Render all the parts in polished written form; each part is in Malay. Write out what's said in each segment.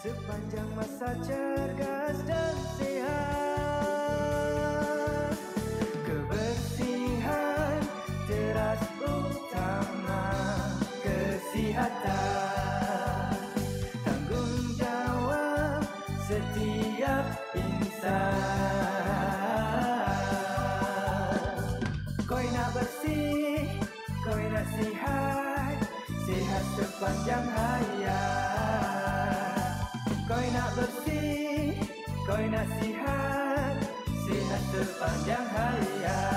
sepanjang masa cergas dan sehat. Kebersihan teras utama kesihatan, tanggung jawab setiap insan. Koi nak bersih, koi nak sihat, sihat sepanjang hayat. Koi nak bersih, koi nak sihat, sihat sepanjang hayat.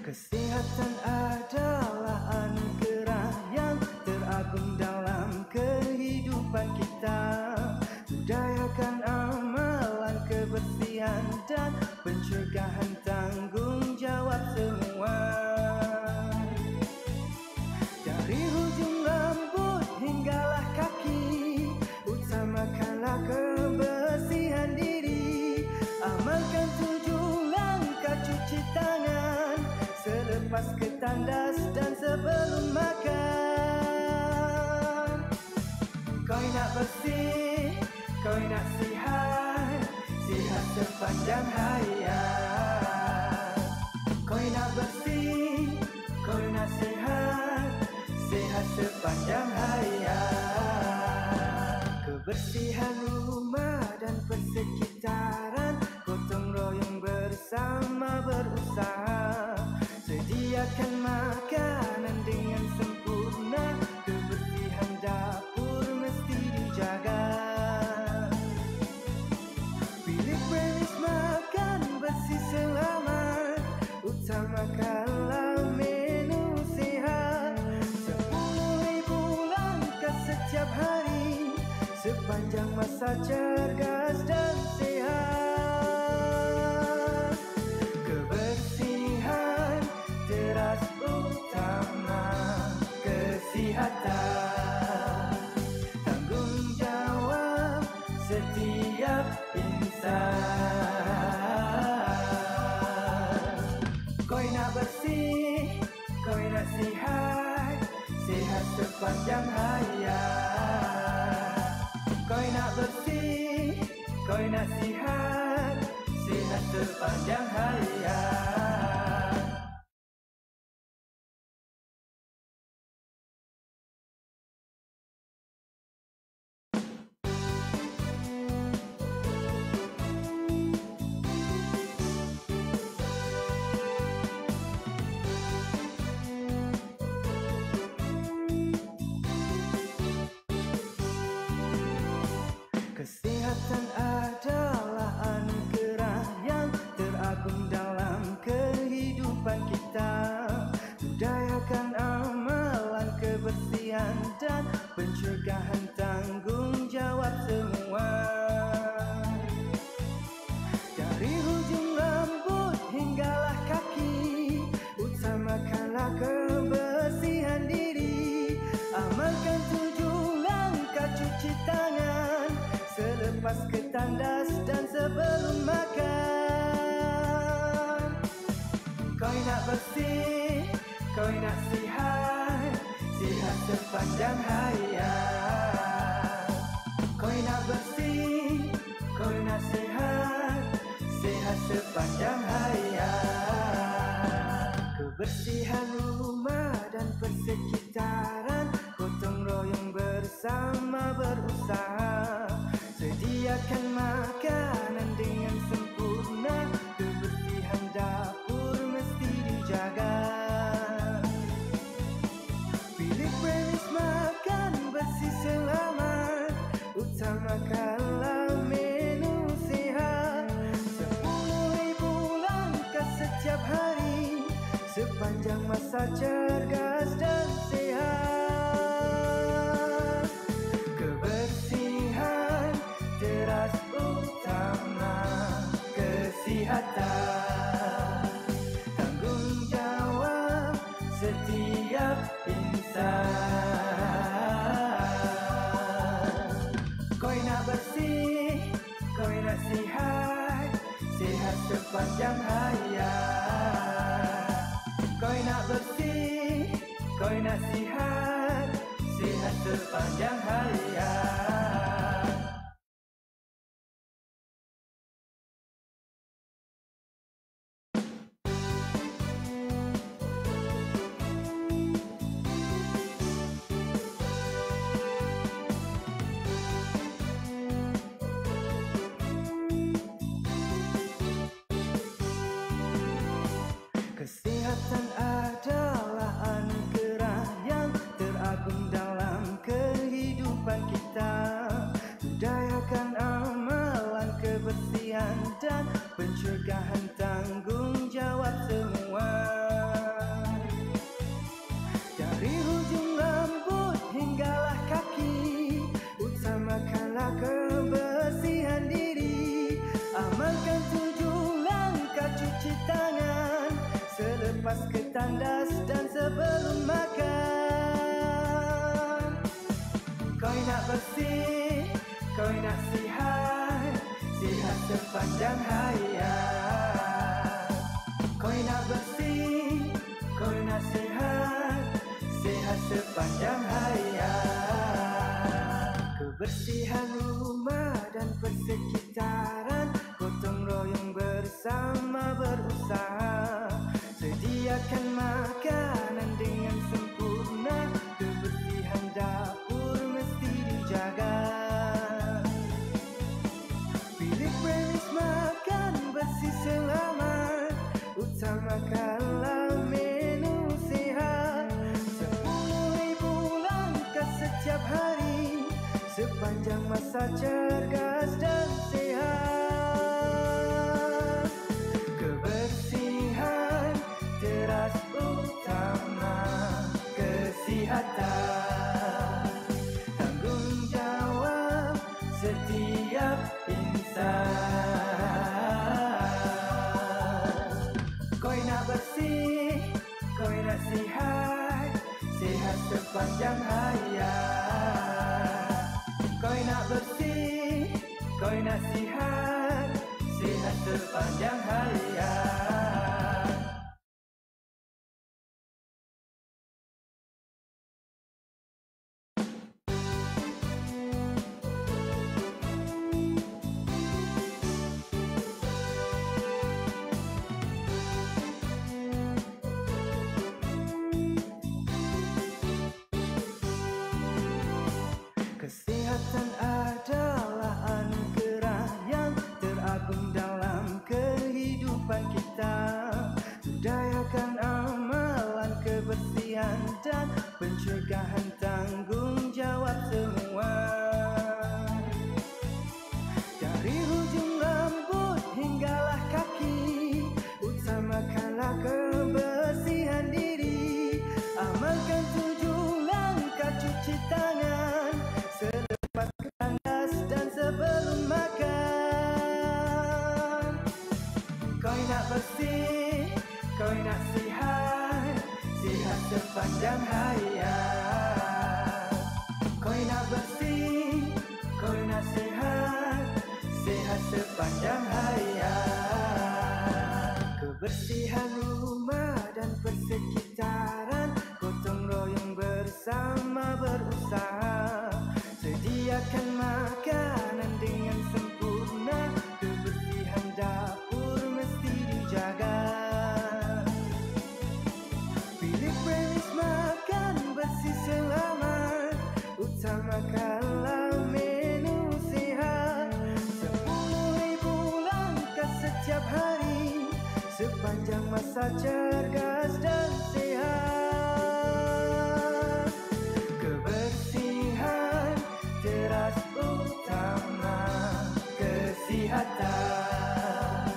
Kesehatan adalah anugerah yang teragung dalam kehidupan kita. Budayakan amalan kebersihan dan pencegahan, tanggung jawab semua. Dari hujung rambut hinggalah kaki, utamakanlah kebersihan diri. Amalkan 7 langkah cuci tangan selepas ke tandas dan sebelum makan. Koi nak bersih, koi nak sihat, sihat sepanjang hayat. Koi nak bersih, koi nak sihat, sihat sepanjang hayat. Kebersihan rumah dan persekitaran, gotong royong bersama berusaha. Sediakan makanan dengan sempurna, kebersihan dapur mesti dijaga. Pilih premis makan bersih selamat, utamakanlah menu sehat. 10,000 langkah setiap hari, sepanjang masa cergas dan sehat. Kebersihan teras utama kesihatan, tanggung jawab setiap insan. Koi nak bersih, koi nak sihat, sihat sepanjang hayat. Koi nak bersih, koi nak sihat, sihat sepanjang hayat. Kesehatan adalah anugerah yang teragung dalam kehidupan kita. Budayakan amalan kebersihan dan pencegahan, tanggung jawab semua. Dari hujung rambut hinggalah kaki, utamakanlah kebersihan diri. Amalkan 7 langkah cuci tangan selepas ke tandas dan sebelum makan. Koi nak bersih, koi nak sihat, sihat sepanjang hayat. Koi nak bersih, koi nak sihat, sihat sepanjang hayat. Kebersihan rumah dan persekitaran, gotong royong bersama berusaha. Sediakan makanan dengan sempurna, kebersihan dapur mesti dijaga. Pilih premis makan bersih selamat, utamakanlah menu sehat. 10,000 langkah setiap hari, sepanjang masa cergas dan sehat. Kebersihan sepanjang hayat. Kau nak bersih, kau nak sihat, sihat sepanjang hayat. Kesihatan adalah anugerah yang teragung dalam kehidupan kita. Budayakan amalan kebersihan dan pencegahan, tanggung jawab semua. Dari hujung rambut hinggalah kaki, utamakanlah kebersihan diri. Amalkan 7 langkah cuci tangan selepas ke tandas dan sebelum makan. Kau nak bersih, kau nak sihat, sihat sepanjang hayat. Kau nak bersih, kau nak sihat, sihat sepanjang hayat. Kebersihan rumah dan persekitaran, gotong royong bersama berusaha. Sediakan makanan dengan sempurna, kebersihan dapur mesti dijaga. Pilih premis makan bersih selamat, utamakanlah menu sehat. 10,000 langkah setiap hari, sepanjang masa cergas dan sehat. Kebersihan teras utama kesihatan, tanggung jawab setiap insan. Kau nak bersih, kau nak sihat, sihat sepanjang hayat. Kau nak bersih, kau nak sihat, sihat sepanjang hayat. Kesihatan adalah anugerah yang teragung dalam kehidupan kita. Budayakan amalan kebersihan dan pencegahan, tanggung jawab semua. Dari hujung rambut hinggalah kaki, utamakanlah kebersihan diri. Amalkan 7 langkah cuci tangan selepas ke tandas dan sebelum makan. Kau nak bersih, kau nak sihat, sihat sepanjang hayat. Kau nak bersih, kau nak sihat, sihat sepanjang hayat. Kebersihan rumah dan persekitaran, gotong royong bersama berusaha. Sediakan makanan dengan sempurna, kebersihan dapur mesti dijaga. Pilih premis makan bersih selamat, utamakanlah menu sehat. 10,000 langkah setiap hari, sepanjang masa cergas dan sehat. Kebersihan teras utama kesihatan,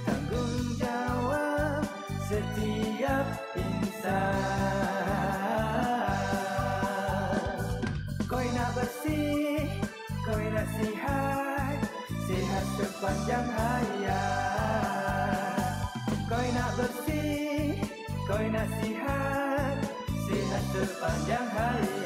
tanggung jawab setiap insan. Kau nak bersih, kau nak sihat, sihat sepanjang hayat. Kau nak bersih, kau nak sihat, sihat sepanjang hayat.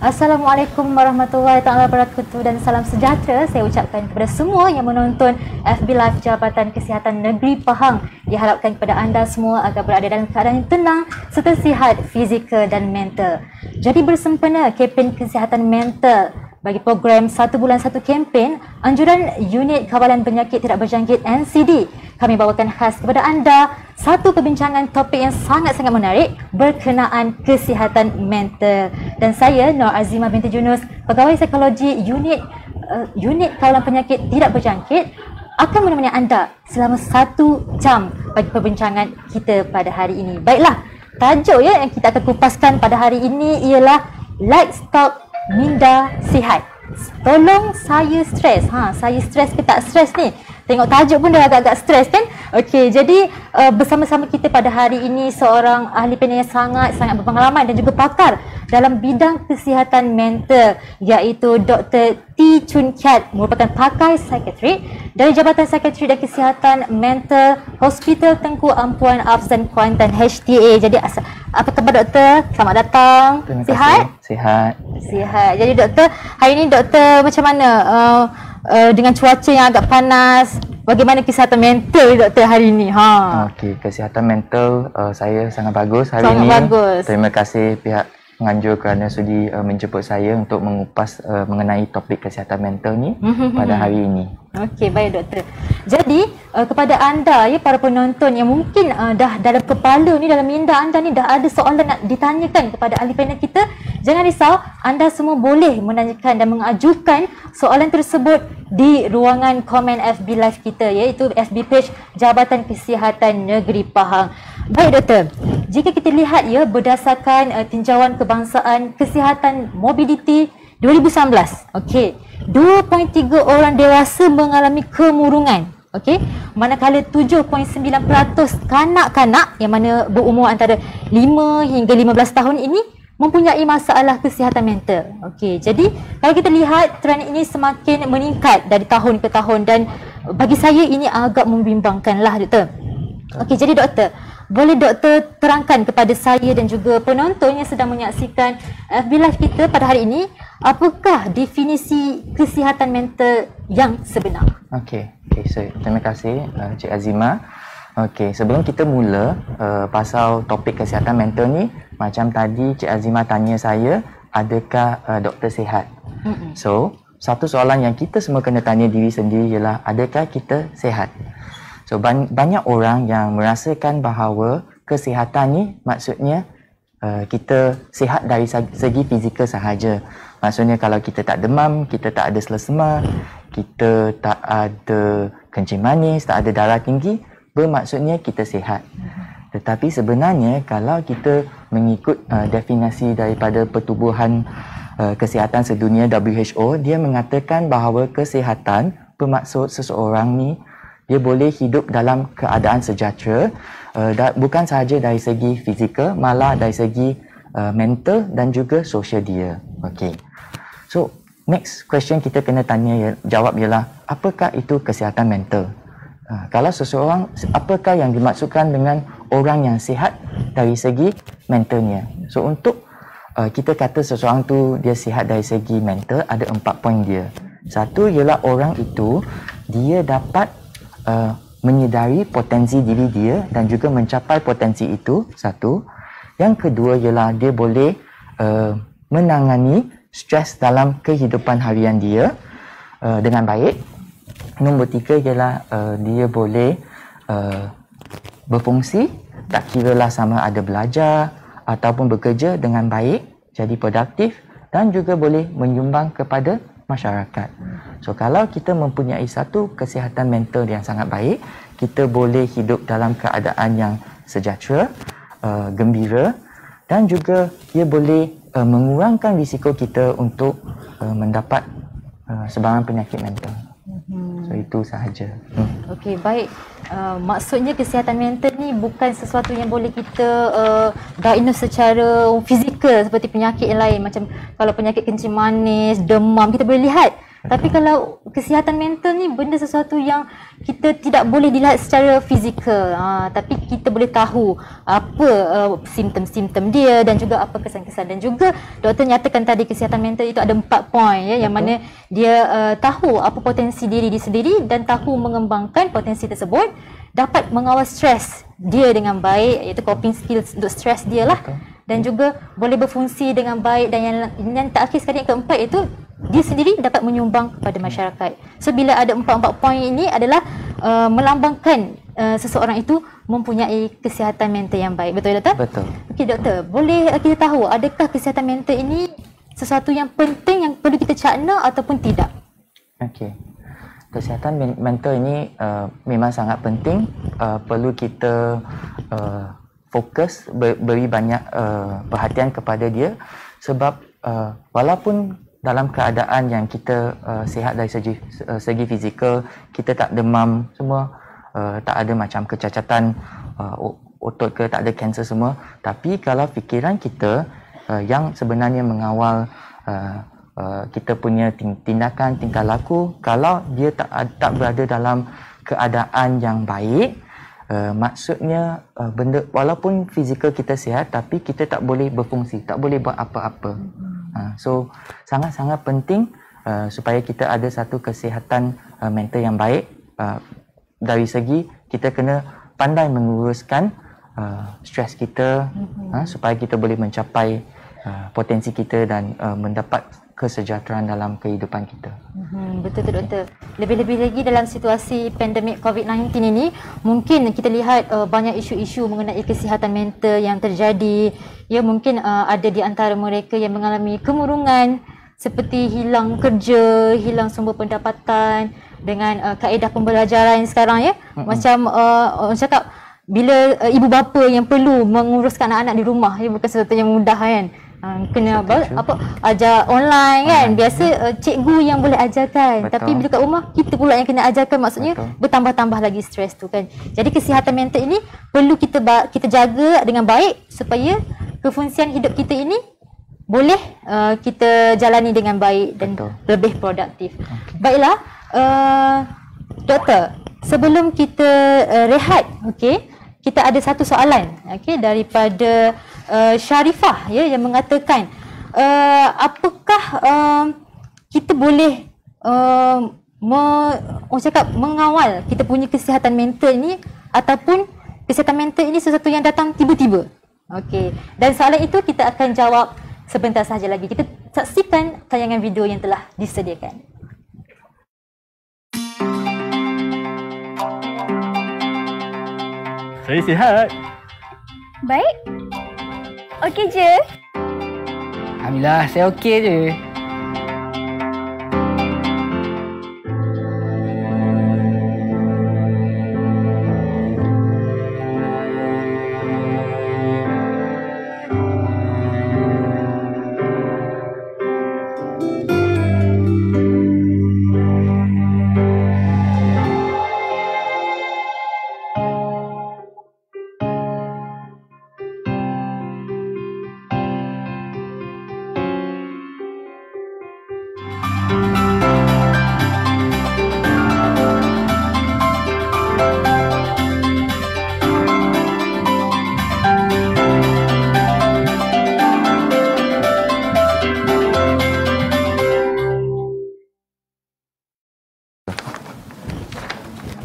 Assalamualaikum warahmatullahi taala wabarakatuh dan salam sejahtera saya ucapkan kepada semua yang menonton FB Live Jabatan Kesihatan Negeri Pahang. Diharapkan kepada anda semua agar berada dalam keadaan yang tenang serta sihat fizikal dan mental. Jadi bersempena kempen kesihatan mental bagi program 1 bulan 1 kempen anjuran Unit Kawalan Penyakit Tidak Berjangkit NCD, kami bawakan khas kepada anda satu perbincangan topik yang sangat-sangat menarik berkenaan kesihatan mental. Dan saya Nur Azimah binti Junus, pegawai psikologi Unit Kawalan Penyakit Tidak Berjangkit, akan menemani anda selama 1 jam bagi perbincangan kita pada hari ini. Baiklah, tajuk yang kita akan kupaskan pada hari ini ialah Livestock Minda Sihat. Tolong saya stres. Saya stres ke tak stres ni? Tengok tajuk pun dah agak-agak stres kan? Okey, jadi bersama-sama kita pada hari ini seorang ahli panel yang sangat-sangat berpengalaman dan juga pakar dalam bidang kesihatan mental, iaitu Dr. T. Chun Kiat, merupakan pakar psikiatri dari Jabatan Psikiatri dan Kesihatan Mental Hospital Tengku Ampuan Afzan Kuantan HTA. Jadi apa khabar doktor? Selamat datang. Terima sihat? Kasih. Sihat. Sihat. Jadi doktor, hari ini doktor macam mana? Dengan cuaca yang agak panas, bagaimana kesihatan mental doktor hari ini? Okey, kesihatan mental saya sangat bagus hari sangat ini. Bagus. Terima kasih pihak penganjur kerana sudi menjemput saya untuk mengupas mengenai topik kesihatan mental ni pada hari ini. Okey, baik doktor. Jadi kepada anda ya para penonton yang mungkin dah dalam kepala ni, dalam minda anda ni dah ada soalan nak ditanyakan kepada ahli panel kita, jangan risau, anda semua boleh menanyakan dan mengajukan soalan tersebut di ruangan komen FB Live kita, iaitu FB page Jabatan Kesihatan Negeri Pahang. Baik doktor, jika kita lihat ya berdasarkan tinjauan kebangsaan kesihatan mobiliti 2019, okey, 2.3 orang dewasa mengalami kemurungan, okey, manakala 7.9% kanak-kanak yang mana berumur antara 5 hingga 15 tahun ini mempunyai masalah kesihatan mental. Okey, jadi kalau kita lihat trend ini semakin meningkat dari tahun ke tahun dan bagi saya ini agak membimbangkanlah doktor. Okey, jadi doktor, boleh doktor terangkan kepada saya dan juga penonton yang sedang menyaksikan FB Live kita pada hari ini, apakah definisi kesihatan mental yang sebenar? Okey, so, terima kasih Cik Azimah. Okey, sebelum kita mula pasal topik kesihatan mental ni, macam tadi Cik Azimah tanya saya, adakah doktor sihat? So, satu soalan yang kita semua kena tanya diri sendiri ialah, adakah kita sihat? So, banyak orang yang merasakan bahawa kesihatan ni maksudnya kita sihat dari segi fizikal sahaja. Maksudnya kalau kita tak demam, kita tak ada selesema, kita tak ada kencing manis, tak ada darah tinggi, bermaksudnya kita sihat. Tetapi sebenarnya kalau kita mengikut definisi daripada Pertubuhan Kesihatan Sedunia WHO, dia mengatakan bahawa kesihatan bermaksud seseorang ni dia boleh hidup dalam keadaan sejahtera, bukan sahaja dari segi fizikal, malah dari segi mental dan juga sosial dia. Okey. So, next question kita kena jawab ialah, apakah itu kesihatan mental? Kalau seseorang, apakah yang dimaksudkan dengan orang yang sihat dari segi mentalnya? So, untuk kita kata seseorang tu dia sihat dari segi mental, ada 4 poin dia. Satu ialah orang itu dia dapat menyedari potensi diri dia dan juga mencapai potensi itu, satu. Yang kedua ialah dia boleh menangani stres dalam kehidupan harian dia dengan baik. Nombor 3 ialah dia boleh berfungsi, tak kiralah sama ada belajar ataupun bekerja dengan baik, jadi produktif dan juga boleh menyumbang kepada masyarakat. So, kalau kita mempunyai satu kesihatan mental yang sangat baik, kita boleh hidup dalam keadaan yang sejahtera, gembira dan juga ia boleh mengurangkan risiko kita untuk mendapat sebarang penyakit mental. So, itu sahaja. Okey, baik. Maksudnya kesihatan mental ni bukan sesuatu yang boleh kita diagnose secara fizikal seperti penyakit yang lain. Macam kalau penyakit kencing manis, demam, kita boleh lihat Tapi kalau kesihatan mental ni benda sesuatu yang kita tidak boleh dilihat secara fizikal, tapi kita boleh tahu apa simptom-simptom dia dan juga apa kesan-kesan. Dan juga doktor nyatakan tadi kesihatan mental itu ada 4 poin ya, yang mana dia tahu apa potensi diri dia sendiri dan tahu mengembangkan potensi tersebut, dapat mengawal stres dia dengan baik, iaitu coping skills untuk stres dia lah. Dan juga boleh berfungsi dengan baik, dan yang terakhir sekali yang keempat itu dia sendiri dapat menyumbang kepada masyarakat. So bila ada 4 poin ini adalah melambangkan seseorang itu mempunyai kesihatan mental yang baik. Betul doktor? Betul. Okey doktor, boleh kita tahu adakah kesihatan mental ini sesuatu yang penting yang perlu kita cakna ataupun tidak? Okey. Kesihatan mental ini memang sangat penting, perlu kita fokus, beri banyak perhatian kepada dia, sebab walaupun dalam keadaan yang kita sihat dari segi fizikal, kita tak demam semua, tak ada macam kecacatan otot ke, tak ada kanser semua, tapi kalau fikiran kita yang sebenarnya mengawal kita punya tindakan, tingkah laku, kalau dia tak berada dalam keadaan yang baik, maksudnya benda, walaupun fizikal kita sihat tapi kita tak boleh berfungsi, tak boleh buat apa-apa. So sangat-sangat penting supaya kita ada satu kesihatan mental yang baik. Dari segi kita kena pandai menguruskan stres kita, supaya kita boleh mencapai potensi kita dan mendapat kesejahteraan dalam kehidupan kita. Betul doktor. Lebih-lebih lagi dalam situasi pandemik COVID-19 ini, mungkin kita lihat banyak isu-isu mengenai kesihatan mental yang terjadi. Ya, mungkin ada di antara mereka yang mengalami kemurungan seperti hilang kerja, hilang sumber pendapatan dengan kaedah pembelajaran sekarang ya. Macam orang cakap, bila ibu bapa yang perlu menguruskan anak-anak di rumah, ya, bukan sesuatu yang mudah kan. Kena ajar online kan. Biasa cikgu yang boleh ajarkan. Betul. Tapi bila kat rumah kita pula yang kena ajarkan, maksudnya bertambah-tambah lagi stres tu kan. Jadi kesihatan mental ini perlu kita jaga dengan baik supaya kefungsian hidup kita ini boleh kita jalani dengan baik dan lebih produktif. Baiklah, doktor, sebelum kita rehat, kita ada satu soalan daripada Sharifah ya, yang mengatakan apakah kita boleh mengawal kita punya kesihatan mental ini, ataupun kesihatan mental ini sesuatu yang datang tiba-tiba? Dan soalan itu kita akan jawab sebentar sahaja lagi. Kita saksikan tayangan video yang telah disediakan. Saya sihat. Baik. Okey je. Alhamdulillah, saya okey je.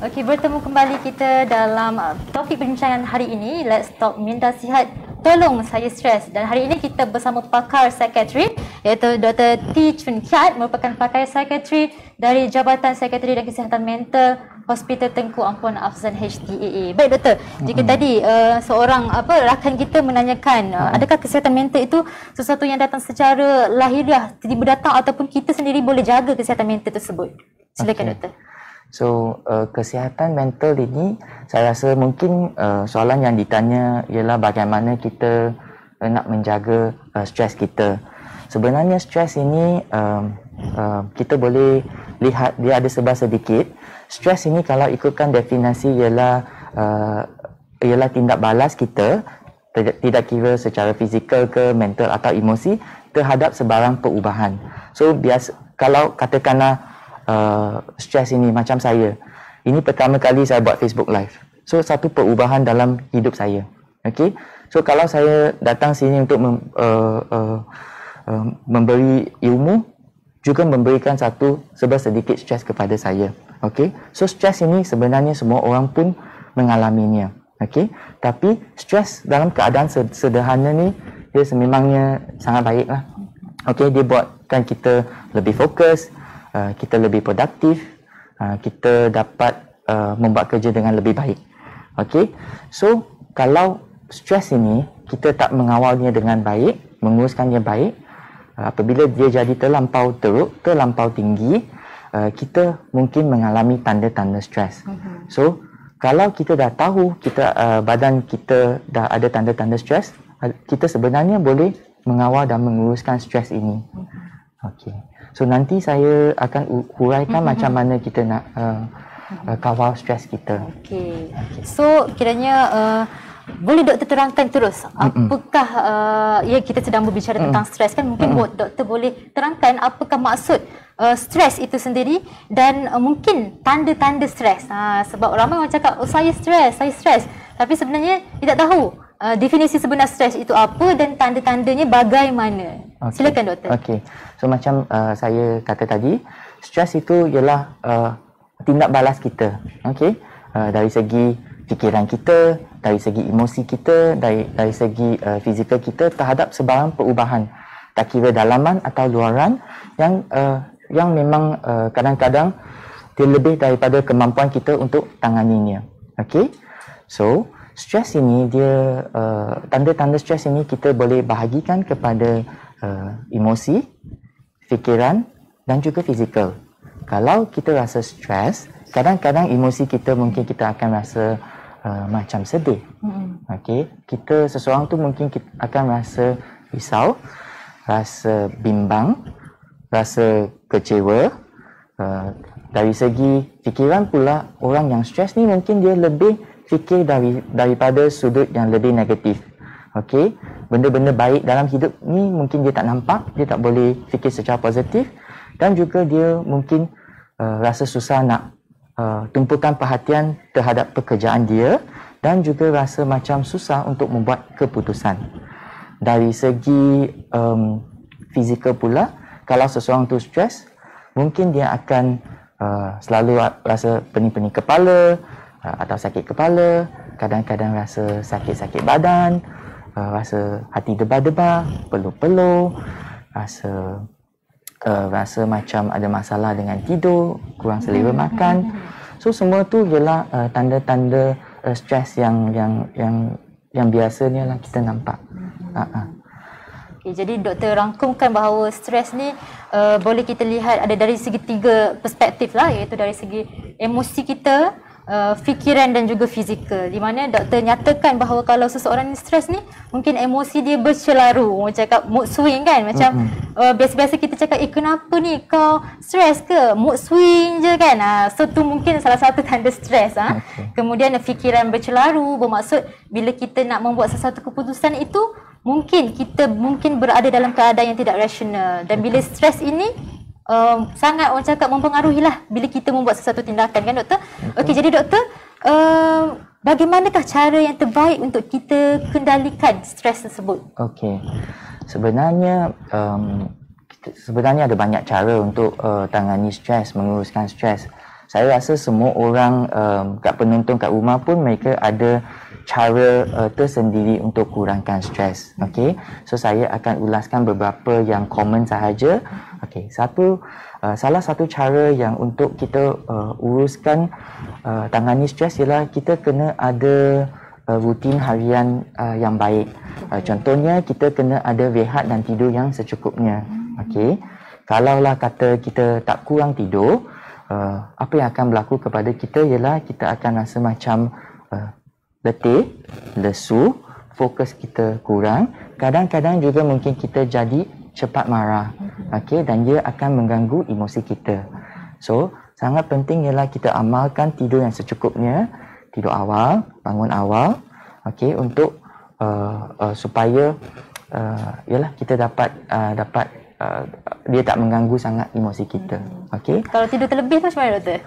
Okey, bertemu kembali kita dalam topik perbincangan hari ini, Let's Talk Minda Sihat, Tolong Saya Stres. Dan hari ini kita bersama pakar psikiatri, iaitu Dr. T. Chun Kiat, merupakan pakar psikiatri dari Jabatan Psikiatri dan Kesihatan Mental Hospital Tengku Ampuan Afzan HTAA. Baik doktor, jika tadi seorang rakan kita menanyakan adakah kesihatan mental itu sesuatu yang datang secara lahiriah, tiba-tiba datang, ataupun kita sendiri boleh jaga kesihatan mental tersebut? Silakan doktor. So, kesihatan mental ini, saya rasa mungkin soalan yang ditanya ialah bagaimana kita nak menjaga stres kita. Sebenarnya stres ini kita boleh lihat dia ada sebab sedikit. Stres ini kalau ikutkan definisi ialah tindak balas kita, tidak kira secara fizikal ke mental atau emosi, terhadap sebarang perubahan. So, kalau katakanlah stres ini macam saya. Ini pertama kali saya buat Facebook Live. So satu perubahan dalam hidup saya. Okey. So kalau saya datang sini untuk memberi ilmu, juga memberikan satu sedikit stres kepada saya. Okey. So stres ini sebenarnya semua orang pun mengalaminya. Okey. Tapi stres dalam keadaan sederhana ni dia sememangnya sangat baiklah. Okey, dia buatkan kita lebih fokus, kita lebih produktif, kita dapat membuat kerja dengan lebih baik. Okey. So kalau stres ini kita tak mengawalnya dengan baik, menguruskannya baik, apabila dia jadi terlampau teruk, terlampau tinggi, kita mungkin mengalami tanda-tanda stres. So kalau kita dah tahu badan kita dah ada tanda-tanda stres, kita sebenarnya boleh mengawal dan menguruskan stres ini. Okey. So nanti saya akan huraikan macam mana kita nak kawal stres kita. Okey. So kiranya boleh doktor terangkan terus apakah kita sedang berbicara tentang stres kan, mungkin doktor boleh terangkan apakah maksud stres itu sendiri dan mungkin tanda-tanda stres. Sebab ramai orang cakap saya stres, tapi sebenarnya tidak tahu definisi sebenar stres itu apa dan tanda-tandanya bagaimana. Okay. Silakan doktor. Okey. So macam saya kata tadi, stres itu ialah tindak balas kita. Okey. Dari segi fikiran kita, dari segi emosi kita, dari segi fizikal kita terhadap sebarang perubahan, tak kira dalaman atau luaran yang memang kadang-kadang dia lebih daripada kemampuan kita untuk tanganinya. Okey. So stres ini dia tanda-tanda stres ini kita boleh bahagikan kepada emosi, fikiran dan juga fizikal. Kalau kita rasa stres, kadang-kadang emosi kita mungkin kita akan rasa macam sedih. Okey, seseorang tu mungkin akan rasa risau, rasa bimbang, rasa kecewa. Dari segi fikiran pula, orang yang stres ni mungkin dia lebih fikir daripada sudut yang lebih negatif. Okey, benda-benda baik dalam hidup ni mungkin dia tak nampak, dia tak boleh fikir secara positif, dan juga dia mungkin rasa susah nak tumpukan perhatian terhadap pekerjaan dia, dan juga rasa macam susah untuk membuat keputusan. Dari segi fizikal pula, kalau seseorang tu stres, mungkin dia akan selalu rasa pening-pening kepala, atau sakit kepala, kadang-kadang rasa sakit-sakit badan, rasa hati debar-debar, peluh-peluh, rasa macam ada masalah dengan tidur, kurang selera makan. So semua tu ialah tanda-tanda stres yang biasanya lah kita nampak. Okay, jadi doktor rangkumkan bahawa stres ni boleh kita lihat ada dari segi 3 perspektif lah, iaitu dari segi emosi kita, fikiran dan juga fizikal. Di mana doktor nyatakan bahawa kalau seseorang ni stres ni, mungkin emosi dia bercelaru. Orang cakap mood swing kan, macam biasa-biasa kita cakap, kenapa ni kau stres ke? Mood swing je kan. So tu mungkin salah satu tanda stres. Kemudian fikiran bercelaru, bermaksud bila kita nak membuat sesuatu keputusan itu, mungkin kita berada dalam keadaan yang tidak rasional. Dan bila stres ini sangat orang cakap mempengaruhilah bila kita membuat sesuatu tindakan kan doktor. Okey, jadi doktor, bagaimanakah cara yang terbaik untuk kita kendalikan stres tersebut? Okey. Sebenarnya ada banyak cara untuk tangani stres, menguruskan stres. Saya rasa semua orang kat penonton kat rumah pun mereka ada cara tersendiri untuk kurangkan stres. Okey. So saya akan ulaskan beberapa yang common sahaja. Okey, salah satu cara yang untuk kita uruskan tangani stres ialah kita kena ada rutin harian yang baik. Contohnya kita kena ada rehat dan tidur yang secukupnya. Okey. Kalaulah kata kita tak kurang tidur, apa yang akan berlaku kepada kita ialah kita akan rasa macam letih, lesu, fokus kita kurang, kadang-kadang juga mungkin kita jadi cepat marah. Okey, dan dia akan mengganggu emosi kita. So, sangat penting ialah kita amalkan tidur yang secukupnya, tidur awal, bangun awal, okey, untuk supaya ialah kita dapat dia tak mengganggu sangat emosi kita. Okey. Kalau tidur terlebih tu macam mana doktor?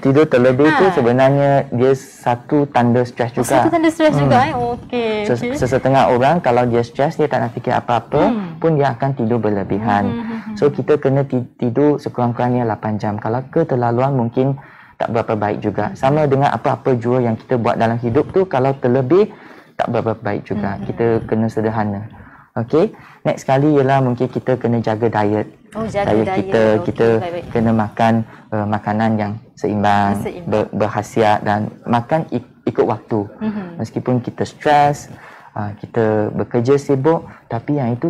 Tidur terlebih tu sebenarnya dia satu tanda stres juga. Satu tanda stres juga Okey. Sesetengah orang kalau dia stres, dia tak nak fikir apa-apa pun dia akan tidur berlebihan. So kita kena tidur sekurang-kurangnya 8 jam. Kalau keterlaluan mungkin tak berapa baik juga. Sama dengan apa-apa jua yang kita buat dalam hidup tu, kalau terlebih tak berapa baik juga. Kita kena sederhana. Okey. Next kali ialah mungkin kita kena jaga diet. Jaga diet. Kita kena makan makanan yang seimbang, berkhasiat dan makan ikut waktu. Meskipun kita stres, kita bekerja sibuk, tapi yang itu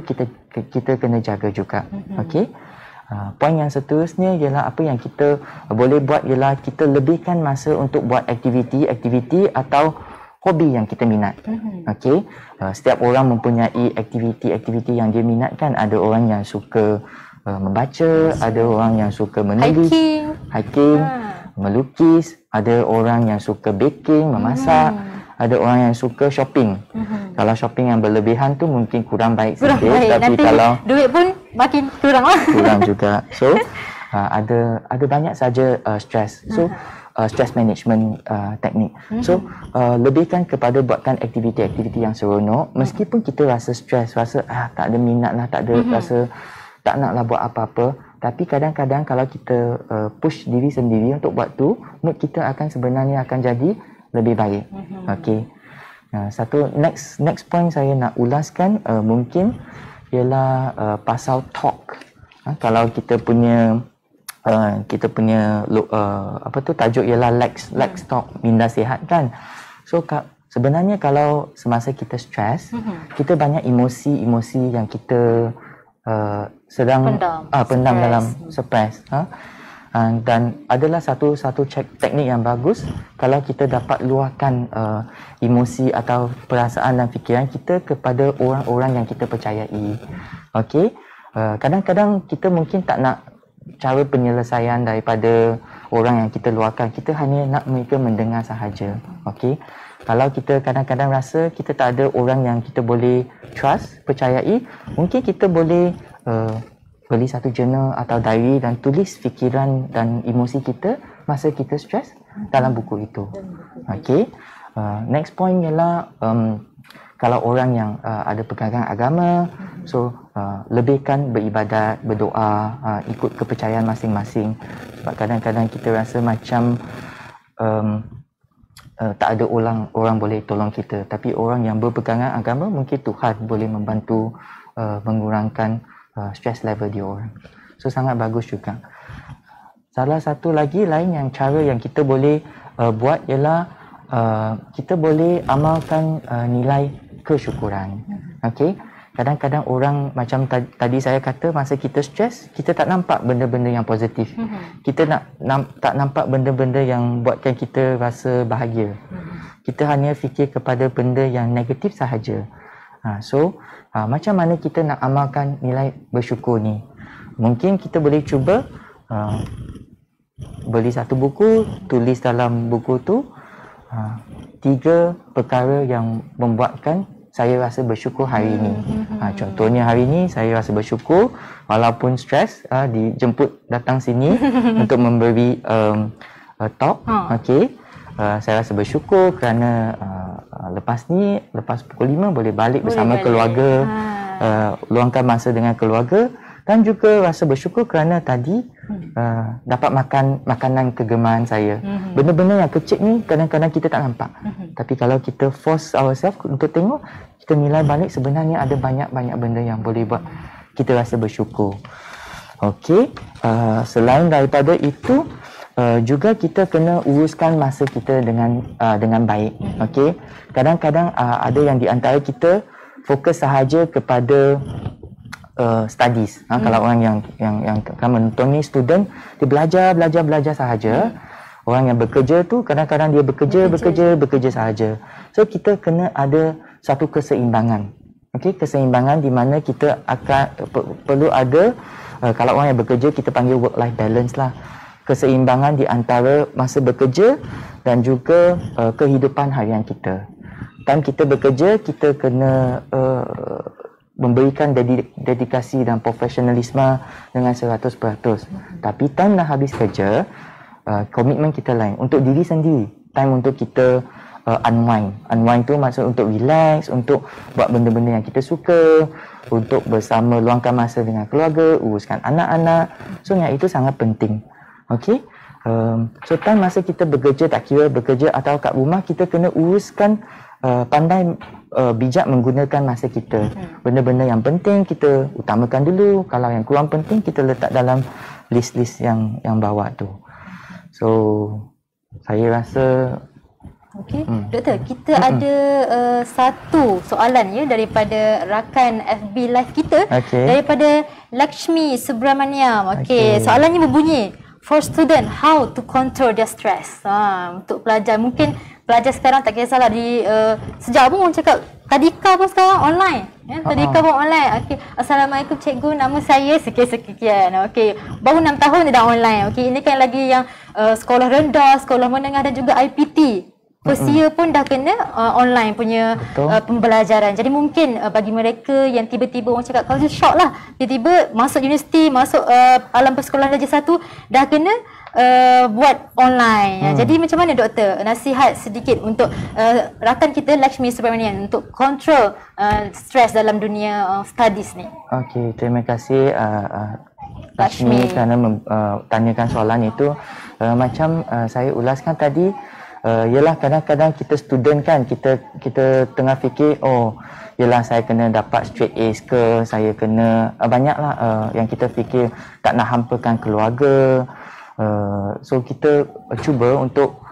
kita kena jaga juga. Okey. Poin yang seterusnya ialah apa yang kita boleh buat ialah kita lebihkan masa untuk buat aktiviti atau hobi yang kita minat. Okey. Setiap orang mempunyai aktiviti yang dia minatkan. Ada orang yang suka membaca, ada orang yang suka menulis, hiking, melukis, ada orang yang suka baking, memasak, ada orang yang suka shopping. Kalau shopping yang berlebihan tu mungkin kurang baik sikit, tapi nanti kalau duit pun makin kurang lah. Kurang juga. So ada banyak saja stress. So stress management teknik. So lebihkan kepada buatkan aktiviti-aktiviti yang seronok. Meskipun kita rasa stres, rasa tak ada minat lah, tak ada rasa tak naklah buat apa-apa, tapi kadang-kadang kalau kita push diri sendiri untuk buat tu, mood kita akan sebenarnya akan jadi lebih baik. Okey. Satu next point saya nak ulaskan mungkin ialah pasal talk. Kalau kita punya tajuk ialah let's talk, minda sihat kan. So sebenarnya kalau semasa kita stres, kita banyak emosi yang kita sedang pendam dalam suppress. Dan adalah satu teknik yang bagus kalau kita dapat luahkan emosi atau perasaan dan fikiran kita kepada orang-orang yang kita percayai. Okey. Kadang-kadang kita mungkin tak nak cara penyelesaian daripada orang yang kita luahkan. Kita hanya nak mereka mendengar sahaja. Okey. Kalau kita kadang-kadang rasa kita tak ada orang yang kita boleh trust, percayai, mungkin kita boleh beli satu jurnal atau diary dan tulis fikiran dan emosi kita masa kita stres dalam buku itu. Okey. Next point ialah kalau orang yang ada pegangan agama, so lebihkan beribadat, berdoa, ikut kepercayaan masing-masing. Sebab kadang-kadang kita rasa macam tak ada orang boleh tolong kita, tapi orang yang berpegangan agama mungkin Tuhan boleh membantu mengurangkan stress level dia orang. So sangat bagus juga. Salah satu lagi lain yang cara yang kita boleh buat ialah kita boleh amalkan nilai kesyukuran. Okey. Kadang-kadang orang macam tadi saya kata, masa kita stres, kita tak nampak benda-benda yang positif. Kita tak nampak benda-benda yang buatkan kita rasa bahagia. Kita hanya fikir kepada benda yang negatif sahaja. So macam mana kita nak amalkan nilai bersyukur ni? Mungkin kita boleh cuba beli satu buku, tulis dalam buku tu 3 perkara yang membuatkan saya rasa bersyukur hari ini. Contohnya hari ini saya rasa bersyukur walaupun stres, dijemput datang sini untuk memberi talk. Okey. Saya rasa bersyukur kerana lepas pukul 5 boleh balik bersama keluarga, luangkan masa dengan keluarga, dan juga rasa bersyukur kerana tadi dapat makan makanan kegemaran saya. Benda-benda yang kecil ni kadang-kadang kita tak nampak. Tapi kalau kita force ourselves untuk tengok, kita nilai balik sebenarnya ada banyak-banyak benda yang boleh buat kita rasa bersyukur. Okey. Selain daripada itu, juga kita kena uruskan masa kita dengan baik. Okey. Kadang-kadang ada yang di antara kita fokus sahaja kepada studies. Kalau orang yang akan menonton ni student, dia belajar sahaja. Orang yang bekerja tu kadang-kadang dia bekerja sahaja. So kita kena ada satu keseimbangan. Okey, keseimbangan di mana kita akan perlu ada, kalau orang yang bekerja kita panggil work life balance lah. Keseimbangan di antara masa bekerja dan juga kehidupan harian kita. Time kita bekerja, kita kena memberikan dedikasi dan profesionalisme dengan 100%. Tapi time dah habis kerja, komitmen kita lain untuk diri sendiri. Time untuk kita unwind. Unwind tu maksud untuk relax, untuk buat benda-benda yang kita suka, untuk bersama luangkan masa dengan keluarga, uruskan anak-anak. So yang itu sangat penting. Okey. So time masa kita bekerja, tak kira bekerja atau kat rumah, kita kena uruskan, pandai bijak menggunakan masa kita. Benda-benda yang penting kita utamakan dulu. Kalau yang kurang penting kita letak dalam list-list yang bawah tu. So saya rasa Okey, Doktor, kita ada satu soalan ya daripada rakan FB Live kita, daripada Lakshmi Subramaniam. Okey, soalannya berbunyi, for student, how to control their stress? Untuk pelajar, mungkin pelajar sekarang tak kisahlah di sejak pun orang cakap tadika pun sekarang online. Ya, tadika pun online. Okey, Assalamualaikum cikgu, nama saya sekian-sekian. Okey, baru 6 tahun dia dah online. Okey, ini kan lagi yang sekolah rendah, sekolah menengah dan juga IPT. Usia pun dah kena online punya pembelajaran. Jadi mungkin bagi mereka yang tiba-tiba orang cakap culture shock lah, tiba-tiba masuk universiti, masuk alam persekolahan darjah 1 dah kena buat online. Jadi macam mana doktor, nasihat sedikit untuk rakan kita Lakshmi Subramanian untuk control stres dalam dunia studies ni? Okey, terima kasih Lakshmi kerana tanyakan soalan itu. Macam saya ulaskan tadi, yalah kadang-kadang kita student kan, kita tengah fikir, oh yalah saya kena dapat straight A's ke, saya kena banyaklah yang kita fikir, tak nak hampakan keluarga. So kita cuba untuk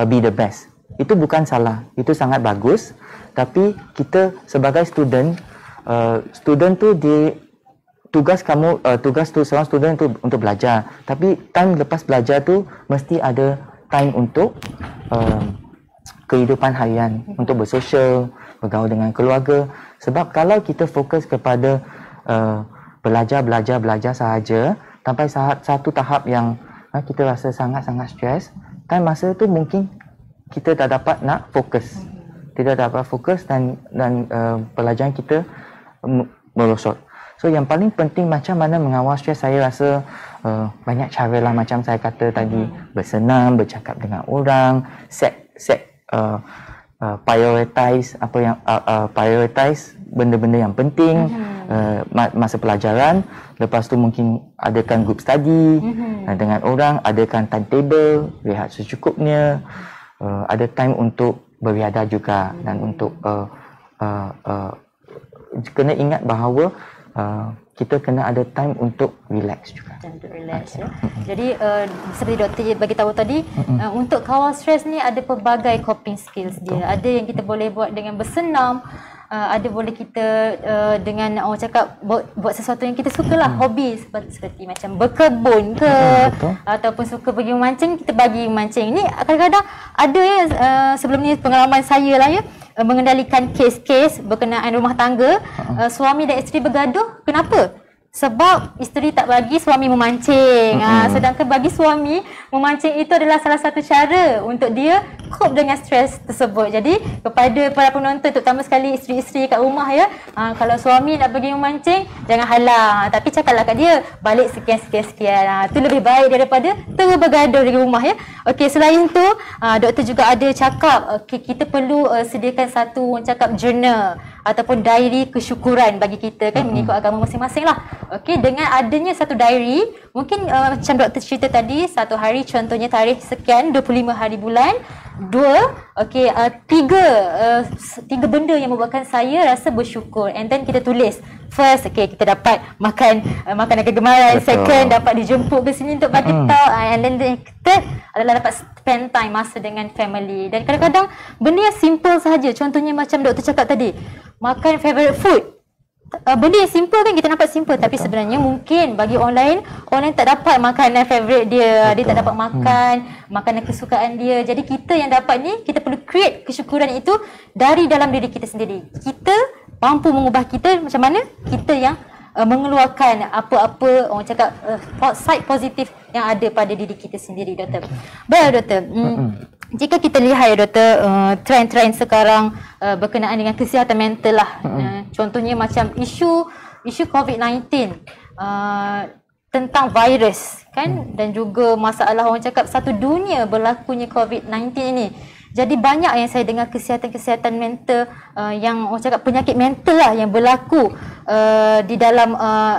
be the best. Itu bukan salah, itu sangat bagus. Tapi kita sebagai student, student tu tugas tu seorang student tu untuk belajar. Tapi time lepas belajar tu mesti ada time untuk kehidupan harian, untuk bersosial, bergaul dengan keluarga. Sebab kalau kita fokus kepada belajar sahaja sampai satu tahap yang kita rasa sangat-sangat stres, time masa tu mungkin kita tak dapat nak fokus, tidak dapat fokus dan pelajaran kita merosot. So yang paling penting macam mana mengawal stres, saya rasa banyak cara lah, macam saya kata tadi, bersenam, bercakap dengan orang, set prioritize apa yang prioritize benda-benda yang penting masa pelajaran. Lepas tu mungkin adakan group study dengan orang, adakan timetable, rehat secukupnya, ada time untuk beriadah juga, dan untuk kena ingat bahawa kita kena ada time untuk relax juga. Untuk relax ya. Jadi seperti doktor bagi tahu tadi, untuk kawal stres ni ada pelbagai coping skills dia. Ada yang kita boleh buat dengan bersenam, ada boleh kita dengan orang cakap buat sesuatu yang kita sukalah, hobi seperti macam berkebun ke, ataupun suka pergi memancing, kita bagi memancing. Ni kadang-kadang ada ya, sebelum ni pengalaman saya lah ya, mengendalikan kes-kes berkenaan rumah tangga, suami dan isteri bergaduh. Kenapa? Sebab isteri tak bagi suami memancing. Sedangkan bagi suami, memancing itu adalah salah satu cara untuk dia cope dengan stres tersebut. Jadi kepada para penonton, terutama sekali isteri-isteri kat rumah ya, kalau suami nak pergi memancing, jangan halang, tapi cakaplah kat dia balik sekian-sekian. Itu lebih baik daripada terus bergaduh di rumah ya. Okey, selain tu doktor juga ada cakap kita perlu sediakan satu cakap journal ataupun diary kesyukuran bagi kita kan, mengikut agama masing-masing lah. Okey, dengan adanya satu diary, mungkin macam doktor cerita tadi, satu hari contohnya tarikh sekian, 25 hari bulan 2, okey, tiga benda yang membuatkan saya rasa bersyukur, and then kita tulis. First, okey, kita dapat makan makanan kegemaran. Second, dapat dijemput ke sini untuk bagi tahu, and then third adalah dapat spend time masa dengan family. Dan kadang-kadang benda yang simple sahaja, contohnya macam doktor cakap tadi, makan favorite food. Benda yang simple kan, kita nampak simple, tapi sebenarnya mungkin bagi orang lain tak dapat makanan favorite dia. Dia tak dapat makan makanan kesukaan dia. Jadi kita yang dapat ni, kita perlu create kesyukuran itu dari dalam diri kita sendiri. Kita mampu mengubah kita macam mana kita yang mengeluarkan apa-apa orang cakap side positif yang ada pada diri kita sendiri, doktor. Baik doktor, jika kita lihat ya doktor, trend-trend sekarang berkenaan dengan kesihatan mental lah. Contohnya macam isu COVID-19, tentang virus kan, dan juga masalah orang cakap satu dunia berlakunya COVID-19 ini. Jadi banyak yang saya dengar kesihatan mental, yang orang cakap penyakit mental lah yang berlaku di dalam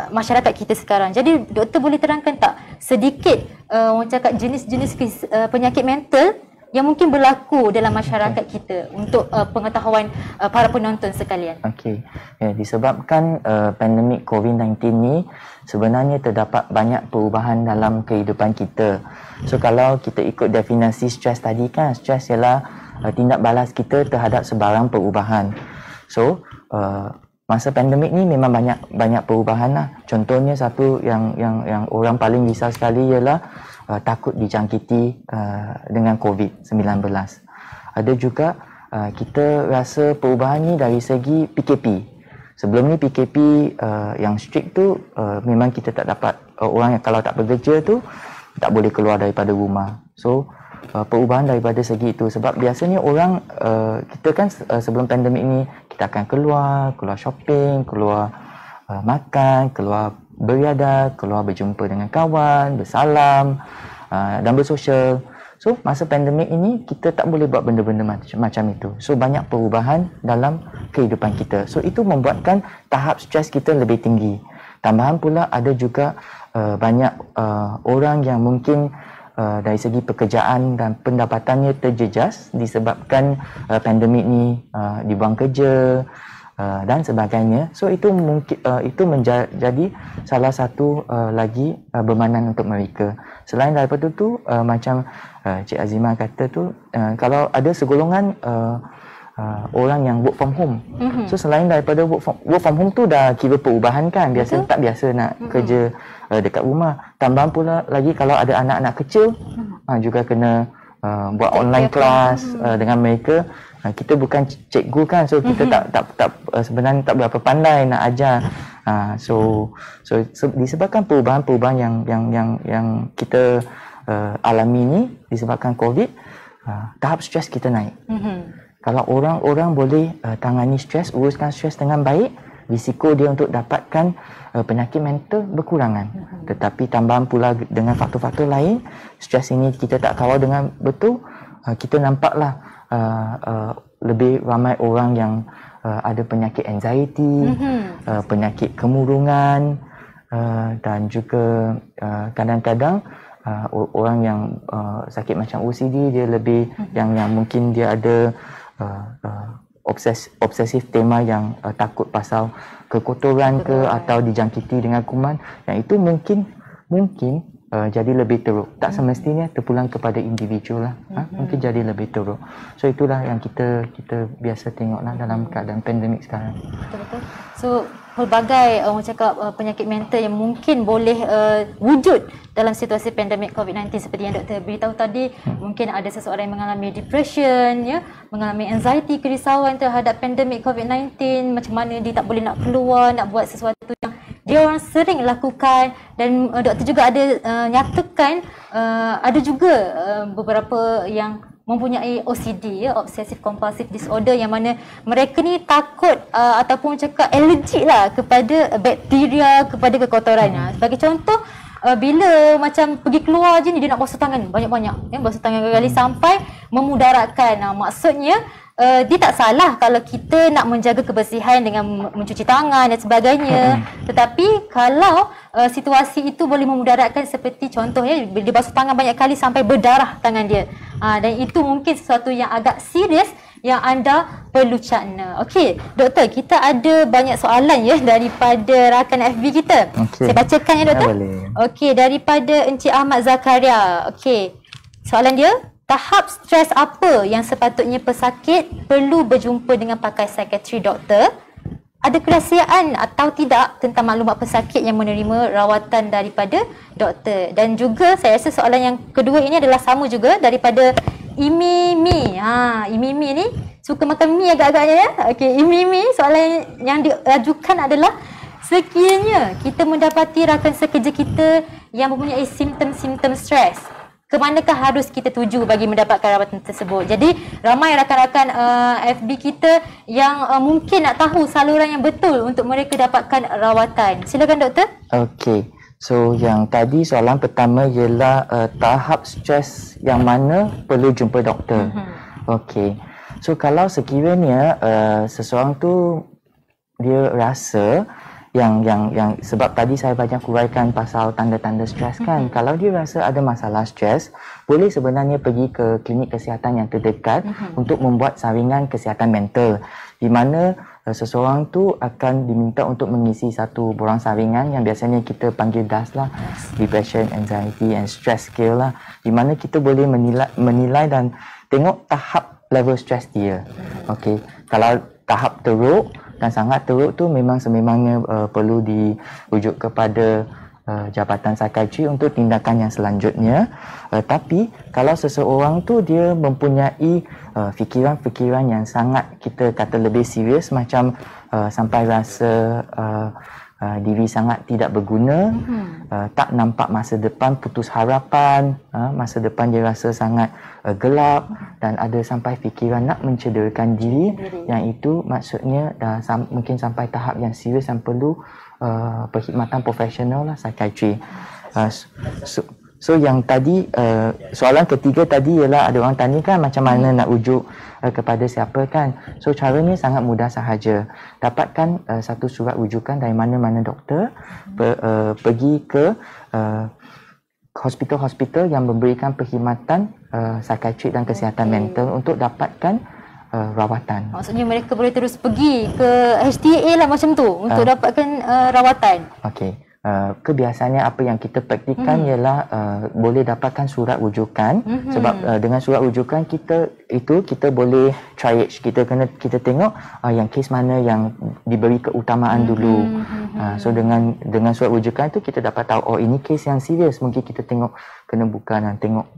masyarakat kita sekarang. Jadi doktor boleh terangkan tak sedikit orang cakap jenis-jenis penyakit mental yang mungkin berlaku dalam masyarakat kita untuk pengetahuan para penonton sekalian. Okey. Ya, disebabkan pandemik COVID-19 ni sebenarnya terdapat banyak perubahan dalam kehidupan kita. So kalau kita ikut definisi stres tadi kan, stres ialah tindak balas kita terhadap sebarang perubahan. So masa pandemik ni memang banyak perubahan lah. Contohnya satu yang orang paling risau sekali ialah takut dijangkiti dengan COVID-19. Ada juga kita rasa perubahan ni dari segi PKP. Sebelum ni PKP yang strict tu memang kita tak dapat, orang yang kalau tak bekerja tu tak boleh keluar daripada rumah. So perubahan daripada segi itu, sebab biasanya orang kita kan sebelum pandemik ni kita akan keluar shopping, keluar makan, keluar beriadah, keluar berjumpa dengan kawan, bersalam dan bersosial. So masa pandemik ini kita tak boleh buat benda-benda macam itu. So banyak perubahan dalam kehidupan kita. So itu membuatkan tahap stres kita lebih tinggi. Tambahan pula ada juga banyak orang yang mungkin dari segi pekerjaan dan pendapatannya terjejas disebabkan pandemik ni, dibuang kerja dan sebagainya. So itu mungkin itu menjadi salah satu lagi bemanan untuk mereka. Selain daripada tu macam Cik Azima kata tu, kalau ada segolongan orang yang work from home. So selain daripada work from home tu dah kira perubahan kan, tak biasa nak kerja dekat rumah. Tambahan pula lagi kalau ada anak-anak kecil juga kena buat online class dengan mereka. Kita bukan cikgu kan, so kita tak sebenarnya tak berapa pandai nak ajar. So disebabkan perubahan yang kita alami ni disebabkan COVID, tahap stres kita naik. Kalau orang-orang boleh tangani stres, uruskan stres dengan baik, risiko dia untuk dapatkan penyakit mental berkurangan. Tetapi tambahan pula dengan faktor-faktor lain, stres ini kita tak kawal dengan betul, kita nampaklah lebih ramai orang yang ada penyakit anxiety, penyakit kemurungan, dan juga kadang-kadang orang yang sakit macam OCD dia lebih yang mungkin dia ada obsesif tema yang takut pasal kekotoran ke atau dijangkiti dengan kuman, yang itu mungkin jadi lebih teruk. Tak semestinya terpulang kepada individu lah. Mungkin jadi lebih teruk. So itulah yang kita biasa tengoklah dalam keadaan pandemik sekarang. Betul-betul. So pelbagai orang cakap penyakit mental yang mungkin boleh wujud dalam situasi pandemik COVID-19 seperti yang doktor beritahu tadi. Mungkin ada seseorang yang mengalami depression, ya, mengalami anxiety, kerisauan terhadap pandemik COVID-19, macam mana dia tak boleh nak keluar, nak buat sesuatu yang dia orang sering lakukan. Dan doktor juga ada nyatakan ada juga beberapa yang mempunyai OCD, ya, Obsessive Compulsive Disorder, yang mana mereka ni takut ataupun cakap allergic lah kepada bakteria, kepada kekotoran. Sebagai contoh, bila macam pergi keluar je ni dia nak basuh tangan banyak-banyak, ya, basuh tangan kali sampai memudaratkan. Maksudnya dia tak salah kalau kita nak menjaga kebersihan dengan mencuci tangan dan sebagainya. Tetapi kalau situasi itu boleh memudaratkan, seperti contohnya dia basuh tangan banyak kali sampai berdarah tangan dia, dan itu mungkin sesuatu yang agak serius yang anda perlu cakna. Okey, doktor, kita ada banyak soalan ya daripada rakan FB kita. Saya bacakan ya doktor. Okey, daripada Encik Ahmad Zakaria. Okey, soalan dia, tahap stres apa yang sepatutnya pesakit perlu berjumpa dengan pakar psikiatri doktor? Ada kerahsiaan atau tidak tentang maklumat pesakit yang menerima rawatan daripada doktor? Dan juga saya rasa soalan yang kedua ini adalah sama juga daripada Imimi. Imimi ni suka makan mi agak-agaknya ya. Okey, Imimi, soalan yang diajukan adalah, sekiranya kita mendapati rakan sekerja kita yang mempunyai simptom-simptom stres, ke manakah harus kita tuju bagi mendapatkan rawatan tersebut. Jadi ramai rakan-rakan FB kita yang mungkin nak tahu saluran yang betul untuk mereka dapatkan rawatan. Silakan doktor. Okey. So yang tadi soalan pertama ialah tahap stres yang mana perlu jumpa doktor. Okey. So kalau sekiranya seseorang tu dia rasa yang sebab tadi saya banyak huraikan pasal tanda-tanda stres kan. Kalau dia rasa ada masalah stres, boleh sebenarnya pergi ke klinik kesihatan yang terdekat untuk membuat saringan kesihatan mental, di mana seseorang tu akan diminta untuk mengisi satu borang saringan yang biasanya kita panggil DAS lah, Depression, Anxiety and Stress Scale lah, di mana kita boleh menilai dan tengok tahap level stres dia. Okey, kalau tahap teruk dan sangat teruk tu memang sememangnya perlu dirujuk kepada Jabatan Psikiatri untuk tindakan yang selanjutnya. Tapi kalau seseorang tu dia mempunyai fikiran-fikiran yang sangat kita kata lebih serius, macam sampai rasa diri sangat tidak berguna, tak nampak masa depan, putus harapan, masa depan dia rasa sangat gelap dan ada sampai fikiran nak mencederakan diri, yang itu maksudnya dah mungkin sampai tahap yang serius yang perlu perkhidmatan profesional lah, psikiatri. So yang tadi soalan ketiga tadi ialah ada orang tanya kan macam mana nak rujuk kepada siapa kan. So caranya sangat mudah sahaja. Dapatkan satu surat rujukan dari mana-mana doktor, pergi ke hospital-hospital yang memberikan perkhidmatan psikiatrik dan kesihatan mental untuk dapatkan rawatan. Maksudnya mereka boleh terus pergi ke HTA lah macam tu untuk dapatkan rawatan. Okey. Kebiasaannya apa yang kita praktikan ialah boleh dapatkan surat rujukan, sebab dengan surat rujukan kita boleh triage, kita tengok yang kes mana yang diberi keutamaan dulu. So dengan surat rujukan tu kita dapat tahu oh ini kes yang serius, mungkin kita tengok kena buka dan tengok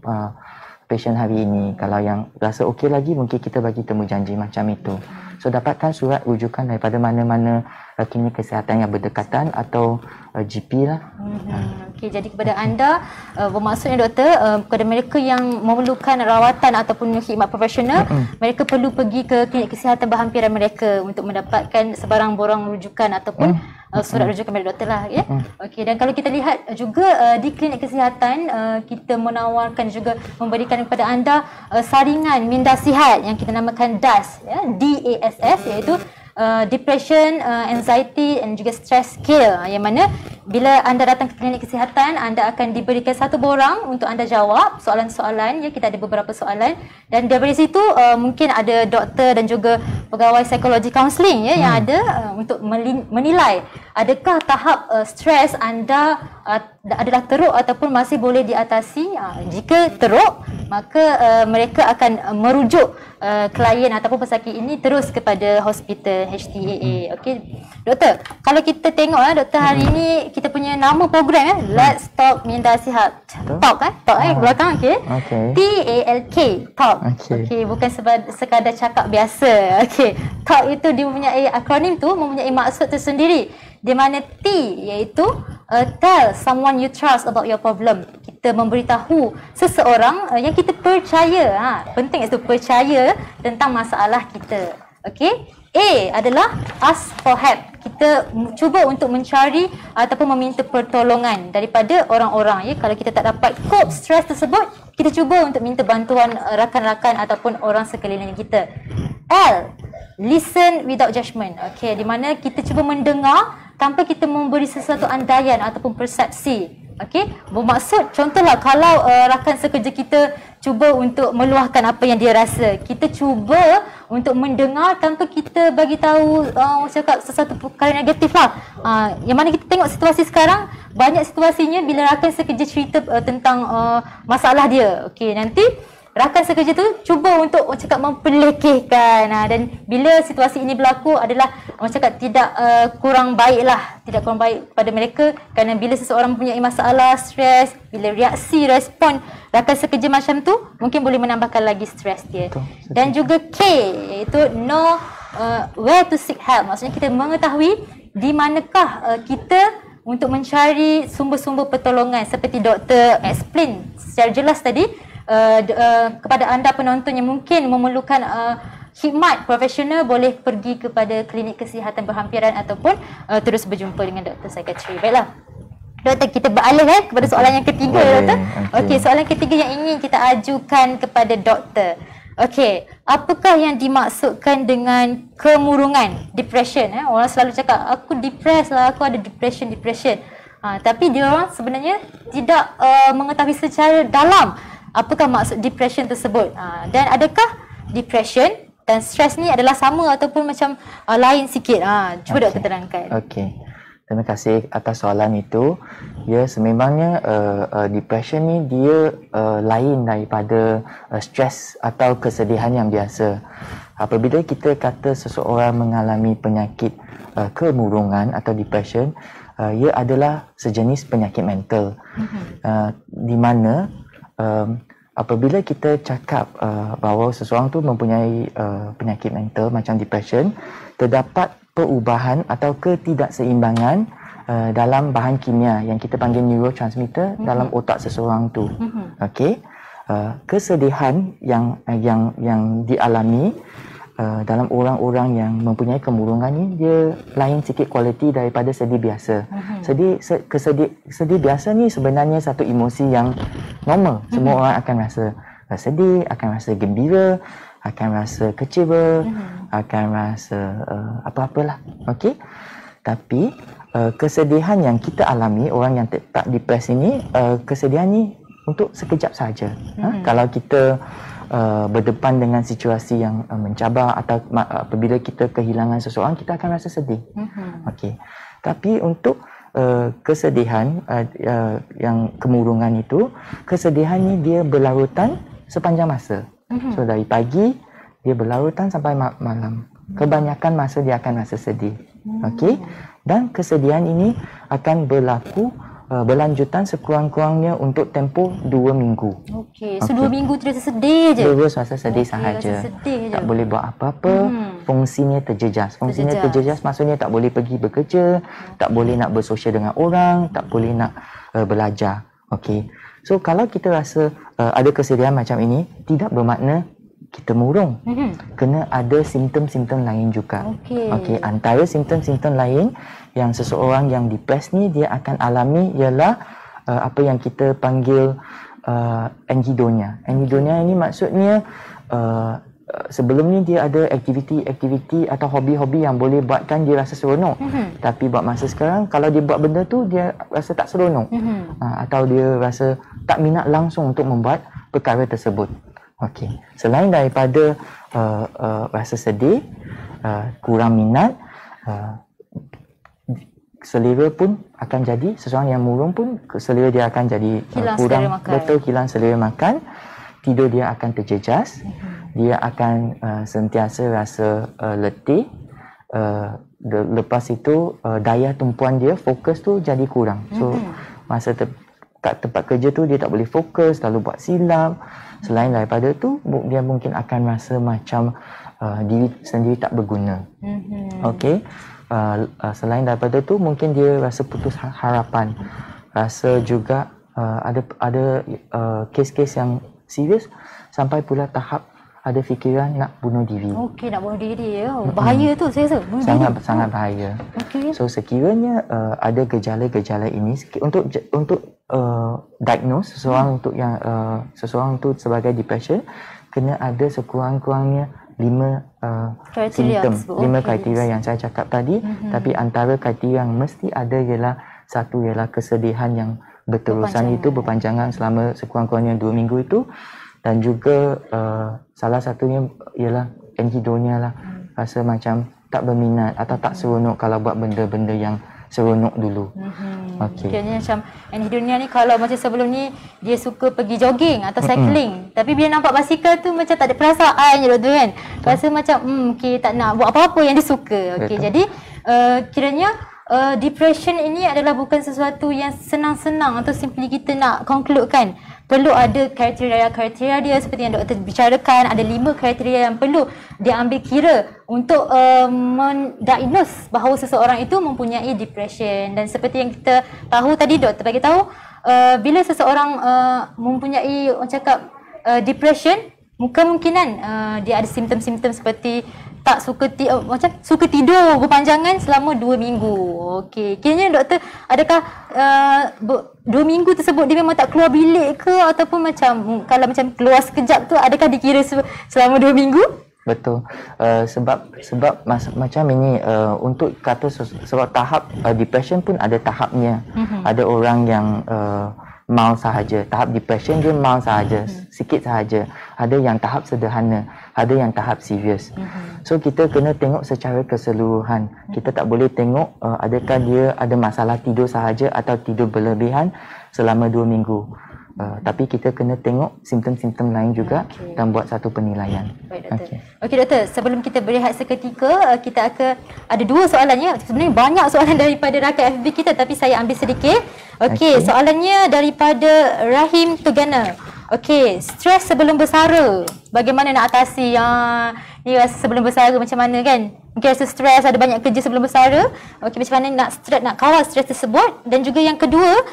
patient hari ini. Kalau yang rasa okey lagi, mungkin kita bagi temu janji macam itu. So dapatkan surat rujukan daripada mana-mana klinik kesihatan yang berdekatan atau GP lah. Okey, jadi kepada anda bermaksudnya doktor, kepada mereka yang memerlukan rawatan ataupun khidmat profesional, mereka perlu pergi ke klinik kesihatan berhampiran mereka untuk mendapatkan sebarang borang rujukan ataupun surat rujukan dari doktor lah, ya. Okey, dan kalau kita lihat juga di klinik kesihatan kita menawarkan juga memberikan kepada anda saringan minda sihat yang kita namakan DASS, ya, DASS, iaitu Depression, Anxiety and juga Stress Scale, yang mana bila anda datang ke klinik kesihatan, anda akan diberikan satu borang untuk anda jawab soalan-soalan, ya, kita ada beberapa soalan, dan dari situ mungkin ada doktor dan juga pegawai psikologi kaunseling, ya, yang ada untuk menilai adakah tahap stres anda adalah teruk ataupun masih boleh diatasi. Jika teruk, maka mereka akan merujuk klien ataupun pesakit ini terus kepada hospital HTAA. Okey, doktor, kalau kita tengok doktor, hari ini kita punya nama program, Let's Talk Minda Sihat. Talk belakang, okey. TALK, Talk. Okey, bukan sekadar cakap biasa. Okey, Talk itu dia mempunyai akronim tu mempunyai maksud tersendiri, di mana T iaitu tell someone you trust about your problem. Kita memberitahu seseorang yang kita percaya, penting itu percaya tentang masalah kita. Okey. A adalah ask for help. Kita cuba untuk mencari ataupun meminta pertolongan daripada orang-orang, ya. Kalau kita tak dapat cope stres tersebut, kita cuba untuk minta bantuan rakan-rakan ataupun orang sekeliling kita. L, listen without judgment. Okey, di mana kita cuba mendengar tanpa kita memberi sesuatu andaian ataupun persepsi. Okey, bermaksud contohlah kalau rakan sekerja kita cuba untuk meluahkan apa yang dia rasa, kita cuba untuk mendengar tanpa kita bagi tahu cakap sesuatu perkara negatif lah. Yang mana kita tengok situasi sekarang, banyak situasinya bila rakan sekerja cerita tentang masalah dia. Okey, nanti rakan sekerja tu cuba untuk cakap memperlekehkan, dan bila situasi ini berlaku adalah cakap tidak kurang baik lah, tidak kurang baik pada mereka, kerana bila seseorang mempunyai masalah stres, bila reaksi respon rakan sekerja macam tu, mungkin boleh menambahkan lagi stres dia. Dan juga K iaitu know where to seek help, maksudnya kita mengetahui di manakah kita untuk mencari sumber-sumber pertolongan seperti doktor explain secara jelas tadi kepada anda penonton yang mungkin memerlukan khidmat profesional, boleh pergi kepada klinik kesihatan berhampiran ataupun terus berjumpa dengan doktor psikiatri. Baiklah. Doktor, kita beralih kepada soalan yang ketiga. Doktor. Okey, soalan ketiga yang ingin kita ajukan kepada doktor. Okey, apakah yang dimaksudkan dengan kemurungan, depression? Orang selalu cakap, aku depressed lah, aku ada depression. Tapi dia orang sebenarnya tidak mengetahui secara dalam apakah maksud depression tersebut. Dan adakah depression dan stres ni adalah sama ataupun macam lain sikit? Cuba doktor terangkan. Okey. Terima kasih atas soalan itu. Ya, sememangnya depression ni dia lain daripada stres atau kesedihan yang biasa. Apabila kita kata seseorang mengalami penyakit kemurungan atau depression, ia adalah sejenis penyakit mental. Di mana apabila kita cakap bahawa seseorang tu mempunyai penyakit mental macam depression, terdapat perubahan atau ketidakseimbangan dalam bahan kimia yang kita panggil neurotransmitter dalam otak seseorang tu. Okey. Kesedihan yang dialami dalam orang-orang yang mempunyai kemurungan ni, dia lain sikit kualiti daripada sedih biasa. Sedih biasa ni sebenarnya satu emosi yang normal. Semua orang akan rasa sedih, akan rasa gembira, akan rasa kecewa, akan rasa apa-apalah. Okey. Tapi kesedihan yang kita alami, orang yang tak depres ini, kesedihan ni untuk sekejap saja. Kalau kita berdepan dengan situasi yang mencabar atau apabila kita kehilangan seseorang, kita akan rasa sedih. Okey. Tapi untuk kesedihan yang kemurungan itu, kesedihan ni dia berlarutan sepanjang masa. So dari pagi dia berlarutan sampai malam. Kebanyakan masa dia akan rasa sedih. Okey. Dan kesedihan ini akan berlaku berlanjutan sekurang-kurangnya untuk tempoh 2 minggu. Okey. So 2 minggu terus sedih je. Terus rasa sedih sahaja. Tak boleh buat apa-apa. Fungsinya terjejas. Fungsinya terjejas maksudnya tak boleh pergi bekerja, tak boleh nak bersosial dengan orang, tak boleh nak belajar. Okey. So kalau kita rasa ada kesedihan macam ini, tidak bermakna kita murung. Kena ada simptom-simptom lain juga. Okey, antara simptom-simptom lain yang seseorang yang depres ni dia akan alami ialah apa yang kita panggil anhedonia. Anhedonia ini maksudnya sebelum ni dia ada aktiviti atau hobi-hobi yang boleh buatkan dia rasa seronok. Tapi buat masa sekarang, kalau dia buat benda tu dia rasa tak seronok. Atau dia rasa tak minat langsung untuk membuat perkara tersebut. Okey. Selain daripada rasa sedih, kurang minat, selera pun akan jadi, seseorang yang murung pun selera dia akan jadi kurang, hilang selera makan, tidur dia akan terjejas, dia akan sentiasa rasa letih, lepas itu daya tumpuan dia, fokus tu jadi kurang. So masa kat tempat kerja tu dia tak boleh fokus, lalu buat silap. Selain daripada tu, dia mungkin akan rasa macam diri sendiri tak berguna. Okey. Selain daripada tu, mungkin dia rasa putus harapan. Rasa juga ada kes-kes yang serius sampai pula tahap ada fikiran nak bunuh diri. Okey, nak bunuh diri ya. Bahaya tu saya rasa. Sangat bahaya. Okay. So sekiranya ada gejala-gejala ini untuk diagnose seseorang untuk yang seseorang tu sebagai depression, kena ada sekurang-kurangnya 5 simptom, 5 kriteria yang saya cakap tadi. Tapi antara kriteria yang mesti ada ialah satu ialah kesedihan yang berterusan itu berpanjangan selama sekurang-kurangnya 2 minggu itu, dan juga salah satunya ialah anhedonia lah, rasa macam tak berminat atau tak seronok kalau buat benda-benda yang seronok dulu. Okey. Kira macam anhedonia ni, kalau macam sebelum ni dia suka pergi jogging atau cycling, tapi bila nampak basikal tu macam tak ada perasaan je tu kan. Rasa macam okey, tak nak buat apa-apa yang dia suka. Okey, jadi kiranya depression ini adalah bukan sesuatu yang senang-senang atau simply kita nak conclude kan. perlu ada kriteria dia seperti yang doktor bicarakan. Ada 5 kriteria yang perlu diambil kira untuk mendiagnose bahawa seseorang itu mempunyai depression. Dan seperti yang kita tahu tadi, doktor bagi tahu bila seseorang mempunyai orang cakap depression, kemungkinan dia ada simptom-simptom seperti tak macam suka tidur berpanjangan selama 2 minggu. Okey, kiranya doktor, adakah 2 minggu tersebut dia memang tak keluar bilik ke, ataupun macam kalau macam keluar sekejap tu adakah dikira selama 2 minggu? Betul. Sebab macam ini untuk kata sebab tahap depression pun ada tahapnya. Ada orang yang mild sahaja. Tahap depression dia mild sahaja, sikit sahaja. Ada yang tahap sederhana, ada yang tahap serius. So kita kena tengok secara keseluruhan. Kita tak boleh tengok adakah dia ada masalah tidur sahaja atau tidur berlebihan selama 2 minggu. Tapi kita kena tengok simptom-simptom lain juga dan buat satu penilaian. Baik, doktor. Okey doktor, sebelum kita berehat seketika, kita akan ada 2 soalannya. Sebenarnya banyak soalan daripada rakyat FB kita, tapi saya ambil sedikit. Okey, soalannya daripada Rahim Tugana. Okey, stres sebelum bersara, bagaimana nak atasi? Ni rasa sebelum bersara macam mana kan? Mungkin rasa stres, ada banyak kerja sebelum bersara. Okey, macam mana nak kawal stres tersebut? Dan juga yang kedua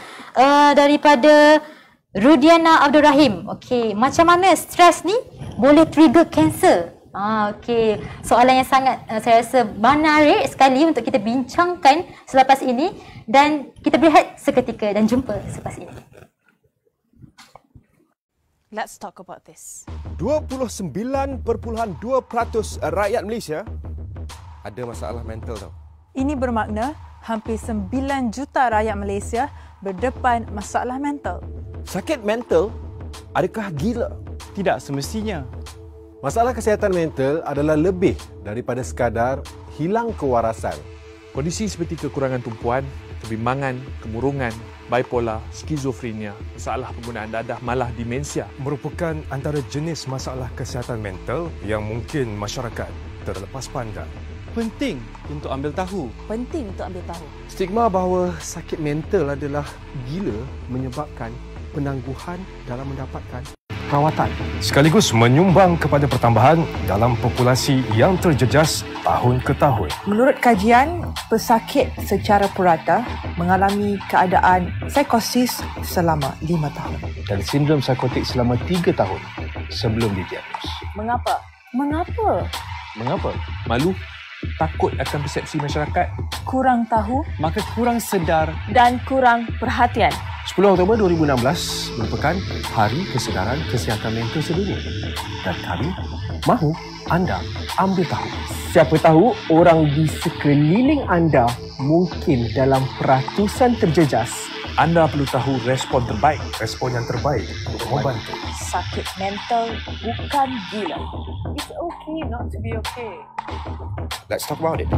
daripada Rudiana Abdul Rahim. Okey, macam mana stres ni boleh trigger kanser? Okey, soalan yang sangat saya rasa menarik sekali untuk kita bincangkan selepas ini, dan kita berehat seketika dan jumpa selepas ini. Let's talk about this. 29.2% rakyat Malaysia ada masalah mental tau. Ini bermakna hampir 9 juta rakyat Malaysia berdepan masalah mental. Sakit mental adakah gila? Tidak semestinya. Masalah kesihatan mental adalah lebih daripada sekadar hilang kewarasan. Kondisi seperti kekurangan tumpuan, kebimbangan, kemurungan, bipolar, skizofrenia, masalah penggunaan dadah, malah demensia merupakan antara jenis masalah kesihatan mental yang mungkin masyarakat terlepas pandang. penting untuk ambil tahu. Penting untuk ambil tahu. Stigma bahawa sakit mental adalah gila menyebabkan penangguhan dalam mendapatkan rawatan, sekaligus menyumbang kepada pertambahan dalam populasi yang terjejas tahun ke tahun. Menurut kajian, pesakit secara purata mengalami keadaan psikosis selama 5 tahun. Dan sindrom psikotik selama 3 tahun sebelum didiagnos. Mengapa? Mengapa? Malu, takut akan persepsi masyarakat, Kurang tahu maka kurang sedar. dan kurang perhatian. 10 Oktober 2016 merupakan Hari Kesedaran Kesihatan Mental Sedunia. Dan kami mahu anda ambil tahu. Siapa tahu orang di sekeliling anda mungkin dalam peratusan terjejas. Anda perlu tahu respon terbaik. Respon yang terbaik untuk membantu. Sakit mental bukan gila. It's okay not to be okay. Let's talk about it.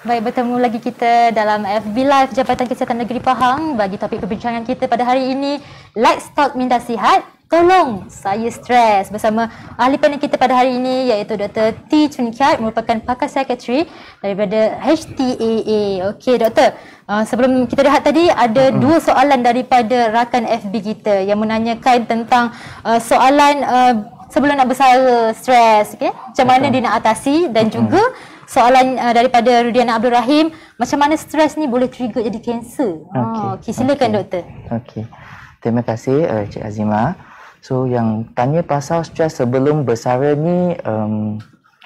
Baik, bertemu lagi kita dalam FB Live Jabatan Kesihatan Negeri Pahang bagi topik perbincangan kita pada hari ini, Let's Talk Minda Sihat. Tolong saya stres, bersama ahli panel kita pada hari ini iaitu Dr. T. Chun Kiat, merupakan pakar psikiatri daripada HTAA. Okey doktor, sebelum kita rehat tadi ada 2 soalan daripada rakan FB kita yang menanyakan tentang soalan sebelum nak bersara stres, okay? Macam mana dia nak atasi, dan juga soalan daripada Rudiana Abdul Rahim, macam mana stres ni boleh trigger jadi kanser. Okey, silakan doktor. Okey. Terima kasih Cik Azima. So yang tanya pasal stres sebelum bersara ni,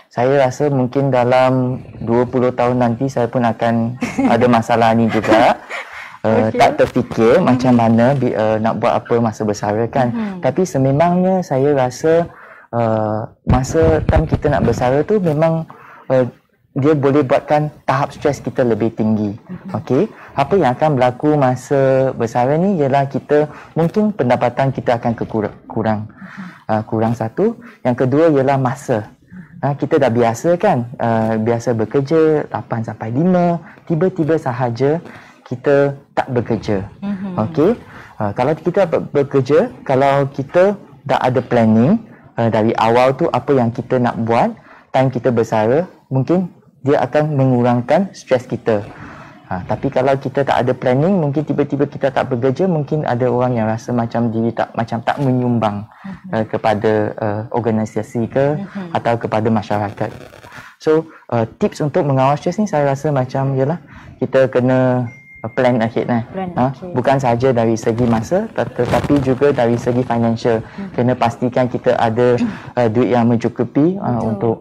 saya rasa mungkin dalam 20 tahun nanti saya pun akan ada masalah ni juga. Tak terfikir macam mana nak buat apa masa bersara kan. Tapi sememangnya saya rasa masa time kita nak bersara tu memang dia boleh buatkan tahap stres kita lebih tinggi. Okey, apa yang akan berlaku masa bersara ni ialah kita mungkin pendapatan kita akan kurang satu. Yang kedua ialah masa. Kita dah biasa kan, biasa bekerja 8 sampai 5, tiba-tiba sahaja kita tak bekerja. Okey, kalau kita bekerja, kalau kita dah ada planning dari awal tu apa yang kita nak buat, time kita bersara mungkin dia akan mengurangkan stres kita. Tapi kalau kita tak ada planning, mungkin tiba-tiba kita tak bekerja, mungkin ada orang yang rasa macam diri tak menyumbang kepada organisasi ke atau kepada masyarakat. So tips untuk mengawal stres ni saya rasa macam ialah kita kena plan ahead lah. Bukan sahaja dari segi masa tetapi juga dari segi financial. Kena pastikan kita ada duit yang mencukupi untuk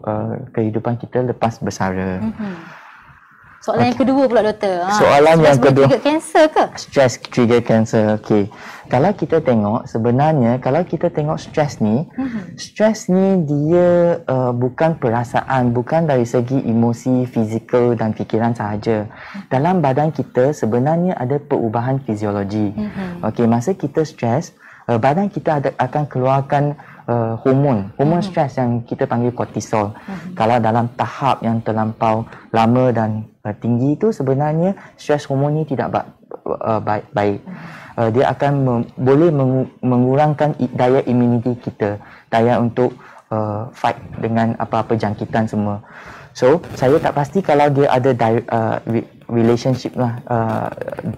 kehidupan kita lepas bersara. Soalan yang kedua pula doktor. Soalan yang kedua. Stress trigger cancer ke? Stress trigger cancer. Okey. Kalau kita tengok sebenarnya kalau kita tengok stres ni, stres ni dia bukan perasaan, bukan dari segi emosi, fizikal dan fikiran sahaja. Dalam badan kita sebenarnya ada perubahan fiziologi. Okey, masa kita stres, badan kita akan keluarkan hormon stres yang kita panggil kortisol. Kalau dalam tahap yang terlampau lama dan tinggi itu sebenarnya stres hormon ni tidak baik. Dia akan boleh mengurangkan daya imuniti kita, daya untuk fight dengan apa-apa jangkitan semua. So saya tak pasti kalau dia ada relationship lah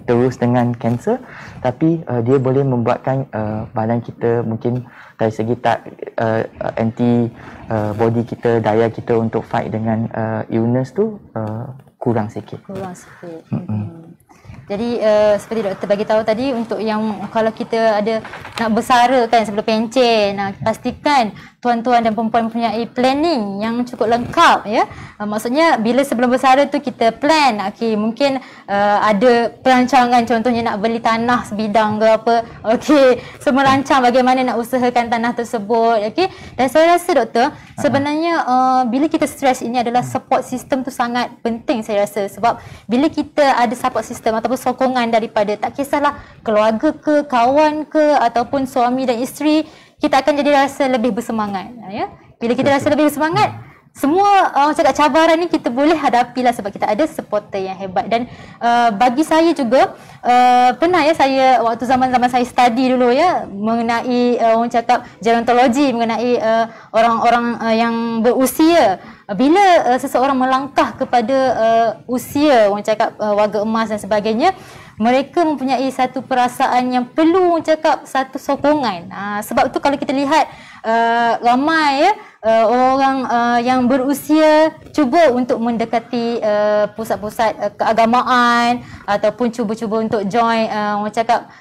terus dengan kanser, tapi dia boleh membuatkan badan kita mungkin dari segi anti body kita, daya kita untuk fight dengan illness tu kurang sikit. Jadi seperti doktor bagi tahu tadi, untuk yang kalau kita ada nak bersara kan sebelum pencen, pastikan tuan-tuan dan perempuan mempunyai planning yang cukup lengkap ya. Maksudnya bila sebelum bersara tu kita plan, okey, mungkin ada perancangan, contohnya nak beli tanah sebidang ke apa. Okey, semua rancang bagaimana nak usahakan tanah tersebut, okey. Dan saya rasa doktor, sebenarnya bila kita stres ini adalah support system tu sangat penting saya rasa, sebab bila kita ada support system ataupun sokongan daripada tak kisahlah keluarga ke, kawan ke ataupun suami dan isteri, kita akan jadi rasa lebih bersemangat ya. Bila kita rasa lebih bersemangat, semua cakap cabaran ni kita boleh hadapilah sebab kita ada supporter yang hebat. Dan bagi saya juga pernah ya, saya waktu zaman-zaman saya study dulu ya mengenai orang cakap gerontologi, mengenai orang-orang yang berusia. Bila seseorang melangkah kepada usia orang cakap warga emas dan sebagainya, mereka mempunyai satu perasaan yang perlu orang cakap satu sokongan. Sebab tu kalau kita lihat ramai ya orang yang berusia cuba untuk mendekati pusat-pusat keagamaan ataupun cuba-cuba untuk join orang cakap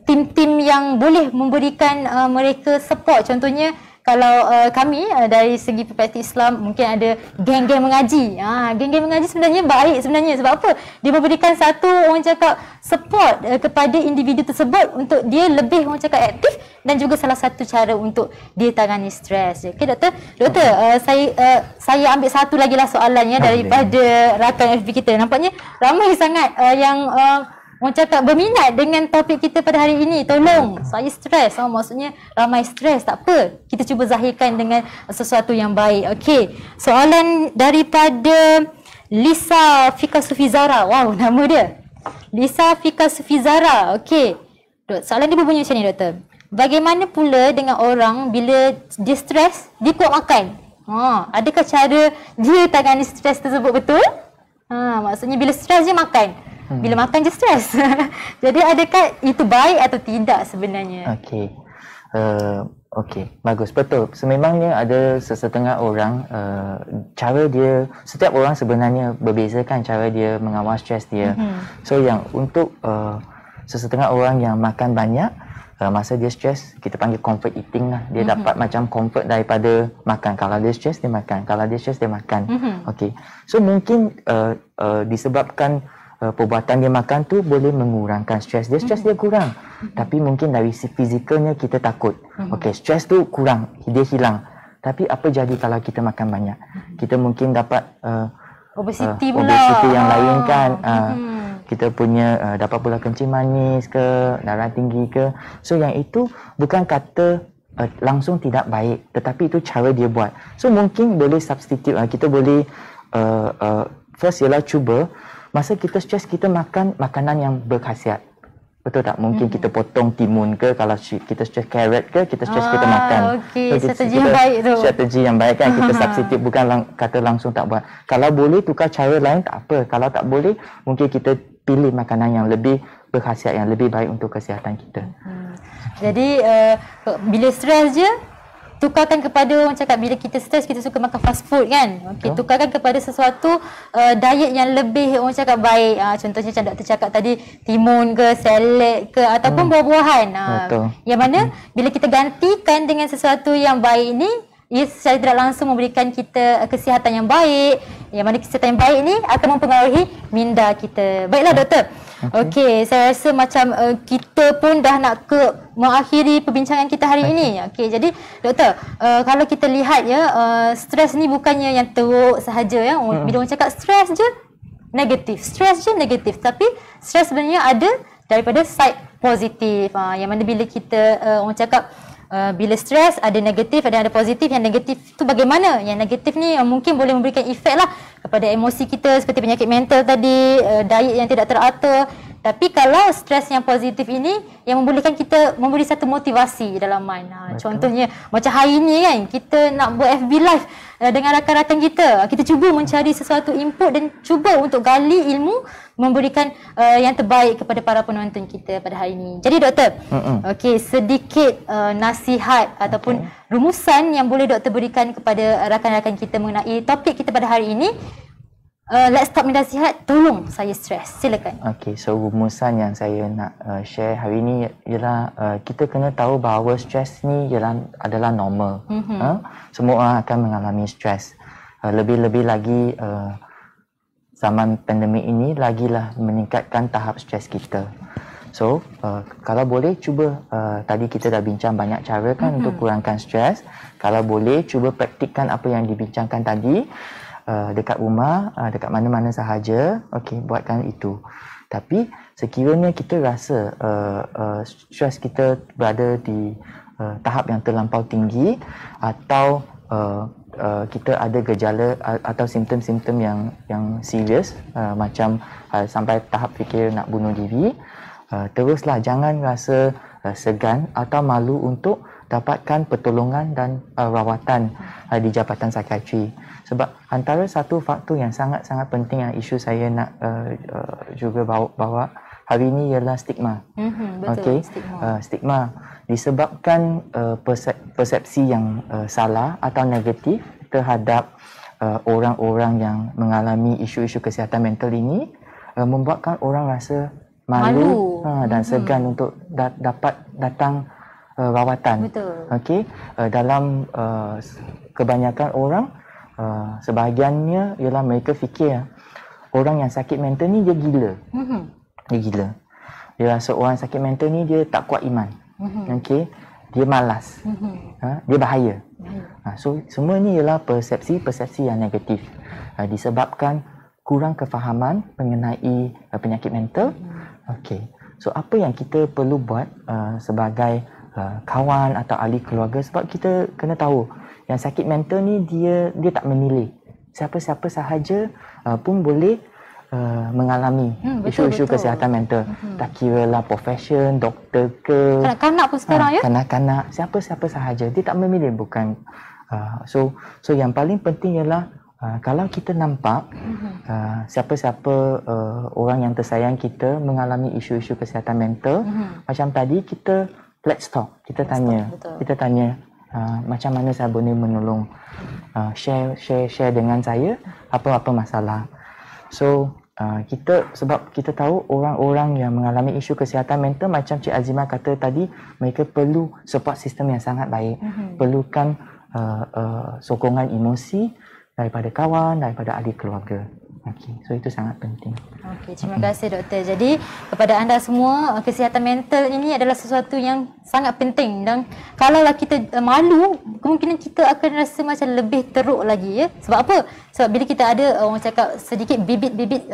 tim-tim yang boleh memberikan mereka support. Contohnya kalau kami dari segi perspektif Islam mungkin ada geng-geng mengaji. Geng-geng mengaji sebenarnya baik sebenarnya. Sebab apa? Dia memberikan satu orang cakap support kepada individu tersebut untuk dia lebih orang cakap aktif, dan juga salah satu cara untuk dia tangani stres. Okey doktor. Doktor, saya ambil satu lagi lah soalannya daripada rakan FB kita. Nampaknya ramai sangat yang orang cakap berminat dengan topik kita pada hari ini. Tolong, saya stres. Maksudnya ramai stres, tak apa. Kita cuba zahirkan dengan sesuatu yang baik. Okey, soalan daripada Lisa Fika Sufizara. Wow, nama dia. Lisa Fika Sufizara. Okey. Soalan dia berbunyi macam ni doktor. Bagaimana pula dengan orang bila dia stres, dia kuat makan? Adakah cara dia tangani stres tersebut betul? Maksudnya bila stres dia makan. Bila makan je stres. Jadi adakah itu baik atau tidak sebenarnya? Okey, bagus, betul. Sememangnya ada sesetengah orang cara dia, setiap orang sebenarnya berbeza kan cara dia mengawal stres dia. So yang untuk sesetengah orang yang makan banyak, masa dia stres, kita panggil comfort eating lah. Dia dapat macam comfort daripada makan. Kalau dia stres dia makan, kalau dia stres dia makan. Okey. So mungkin disebabkan perbuatan dia makan tu boleh mengurangkan stres dia. Stres dia kurang. Tapi mungkin dari fizikalnya kita takut. Okey, stres tu kurang, dia hilang. Tapi apa jadi kalau kita makan banyak? Kita mungkin dapat obesiti pula. Obesiti yang lain kan. Kita punya dapat pula kencing manis ke, darah tinggi ke. So yang itu bukan kata langsung tidak baik, tetapi itu cara dia buat. So mungkin boleh substitute. Kita boleh first ialah cuba masa kita stres kita makan makanan yang berkhasiat. Betul tak? Mungkin kita potong timun ke, kalau kita stress carrot ke, kita stress kita makan. Okey, strategi yang baik tu. Strategi yang baik kan, kita substitute, bukan kata langsung tak buat. Kalau boleh tukar cara lain tak apa. Kalau tak boleh, mungkin kita pilih makanan yang lebih berkhasiat, yang lebih baik untuk kesihatan kita. Jadi bila stres je, tukarkan kepada, orang cakap bila kita stres kita suka makan fast food kan. Okey, tukarkan kepada sesuatu diet yang lebih, orang cakap, baik. Contohnya macam doktor cakap tadi, timun ke, salad ke, ataupun buah-buahan. Yang mana bila kita gantikan dengan sesuatu yang baik ni, ia secara tidak langsung memberikan kita kesihatan yang baik. Yang mana kesihatan yang baik ni akan mempengaruhi minda kita. Baiklah doktor. Okey, saya rasa macam kita pun dah nak mengakhiri perbincangan kita hari ini. Okey, jadi doktor, kalau kita lihat ya, stres ni bukannya yang teruk sahaja ya. Bila orang cakap stres je negatif, stres je negatif, tapi stres sebenarnya ada daripada side positif. Yang mana bila kita orang cakap bila stres ada negatif, ada positif. Yang negatif tu bagaimana? Yang negatif ni mungkin boleh memberikan efek lah kepada emosi kita, seperti penyakit mental tadi, diet yang tidak teratur. Tapi kalau stres yang positif ini yang membolehkan kita memberi satu motivasi dalam mind. Contohnya macam hari ni kan, kita nak buat FB Live dengan rakan-rakan kita. Kita cuba mencari sesuatu input dan cuba untuk gali ilmu, memberikan yang terbaik kepada para penonton kita pada hari ini. Jadi doktor, okey, sedikit nasihat ataupun rumusan yang boleh doktor berikan kepada rakan-rakan kita mengenai topik kita pada hari ini. Let's Talk Minda Sihat, tolong saya stres. Silakan. Okey, so rumusan yang saya nak share hari ini ialah kita kena tahu bahawa stres ni adalah normal. Semua orang akan mengalami stres. Lebih-lebih lagi zaman pandemik ini lagilah meningkatkan tahap stres kita. So, kalau boleh cuba, tadi kita dah bincang banyak cara kan untuk kurangkan stres. Kalau boleh cuba praktikkan apa yang dibincangkan tadi. Dekat rumah, dekat mana-mana sahaja, okey, buatkan itu. Tapi sekiranya kita rasa stres kita berada di tahap yang terlampau tinggi, atau kita ada gejala atau simptom-simptom yang serius, macam sampai tahap fikir nak bunuh diri, teruslah jangan rasa segan atau malu untuk dapatkan pertolongan dan rawatan di Jabatan Psikiatri. Sebab antara satu faktor yang sangat-sangat penting yang isu saya nak juga bawa hari ini ialah stigma. Betul, stigma disebabkan persepsi yang salah atau negatif terhadap orang-orang yang mengalami isu-isu kesihatan mental ini, membuatkan orang rasa malu. Dan segan untuk dapat datang rawatan. Okey, dalam kebanyakan orang, sebahagiannya ialah mereka fikir orang yang sakit mental ni dia gila. Dia gila. Dia rasa orang sakit mental ni dia tak kuat iman. Okey, dia malas. Dia bahaya. So semua ni ialah persepsi yang negatif, disebabkan kurang kefahaman mengenai penyakit mental. Okey. So apa yang kita perlu buat sebagai kawan atau ahli keluarga, sebab kita kena tahu yang sakit mental ni dia tak memilih. Siapa-siapa sahaja pun boleh mengalami isu-isu kesihatan mental. Tak kiralah profession, doktor ke, kanak-kanak pun sekarang ya. Kanak-kanak, siapa-siapa sahaja, dia tak memilih. Bukan so yang paling penting ialah kalau kita nampak siapa-siapa orang yang tersayang kita mengalami isu-isu kesihatan mental, macam tadi kita let's talk, kita tanya macam mana saya boleh menolong, share dengan saya apa-apa masalah. So sebab kita tahu orang-orang yang mengalami isu kesihatan mental, macam Cik Azimah kata tadi, mereka perlu support system yang sangat baik, perlukan sokongan emosi daripada kawan, daripada ahli keluarga. Okey, so itu sangat penting. Okey, terima kasih doktor. Jadi kepada anda semua, kesihatan mental ini adalah sesuatu yang sangat penting, dan kalaulah kita malu, kemungkinan kita akan rasa macam lebih teruk lagi ya. Sebab apa? Sebab bila kita ada orang cakap sedikit bibit-bibit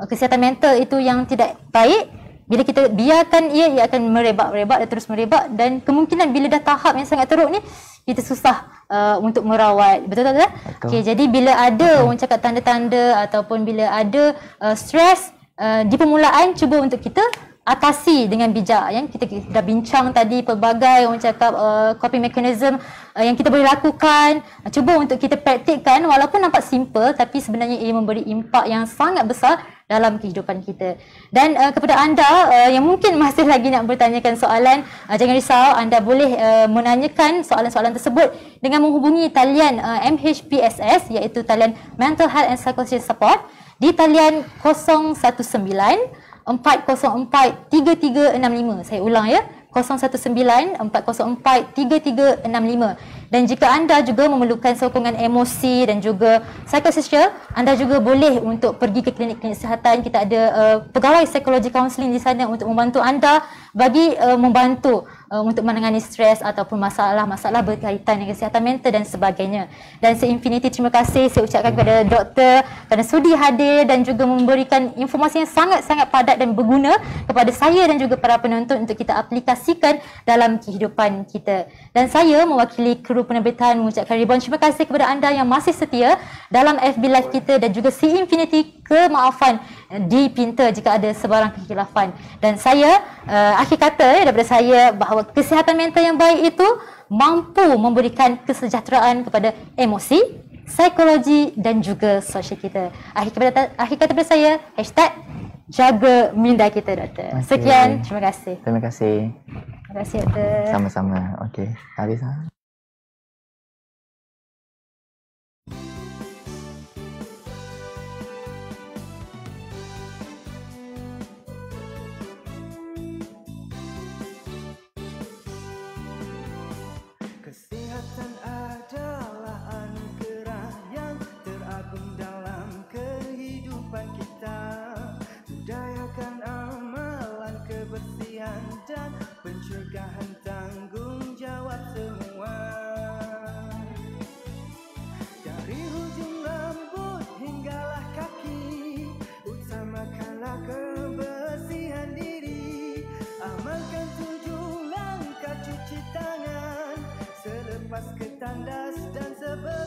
kesihatan mental itu yang tidak baik, bila kita biarkan ia akan merebak dan terus merebak, dan kemungkinan bila dah tahap yang sangat teruk ni, kita susah untuk merawat. Betul tak? Okey, jadi bila ada orang cakap tanda-tanda ataupun bila ada stres di permulaan, cuba untuk kita atasi dengan bijak. Yang kita dah bincang tadi pelbagai orang cakap coping mechanism yang kita boleh lakukan. Cuba untuk kita praktikkan walaupun nampak simple tapi sebenarnya ia memberi impak yang sangat besar dalam kehidupan kita. Dan kepada anda yang mungkin masih lagi nak bertanyakan soalan, jangan risau, anda boleh menanyakan soalan-soalan tersebut dengan menghubungi talian MHPSS iaitu talian Mental Health and Psychosocial Support di talian 019 404 3365. Saya ulang ya, 019 404 3365. Dan jika anda juga memerlukan sokongan emosi dan juga psikososial, anda juga boleh untuk pergi ke klinik-klinik kesihatan. Kita ada pegawai psikologi kaunseling di sana untuk membantu anda bagi membantu untuk menangani stres ataupun masalah-masalah berkaitan dengan kesihatan mental dan sebagainya. Dan seinfinity terima kasih saya ucapkan kepada doktor kerana sudi hadir dan juga memberikan informasi yang sangat-sangat padat dan berguna kepada saya dan juga para penonton untuk kita aplikasikan dalam kehidupan kita. Dan saya mewakili kru penerbitan mengucapkan ribuan terima kasih kepada anda yang masih setia dalam FB Live kita dan juga seinfinity kemaafan dipinta jika ada sebarang kekhilafan. Dan saya akhir kata daripada saya bahawa kesihatan mental yang baik itu mampu memberikan kesejahteraan kepada emosi, psikologi dan juga sosial kita. Akhir kata daripada saya, #jaga minda kita, doktor. Okay. Sekian, terima kasih. Terima kasih. Terima kasih, doktor. Sama-sama. Okey, habis ha? Kesihatan adalah anugerah yang teragung dalam kehidupan kita. Budayakan amalan kebersihan dan pencegahan, tanggungjawab semua. Dari hujung rambut hinggalah kaki, utamakanlah kebersihan diri. Amalkan 7 langkah cuci tangan selepas ketandas dan sebelum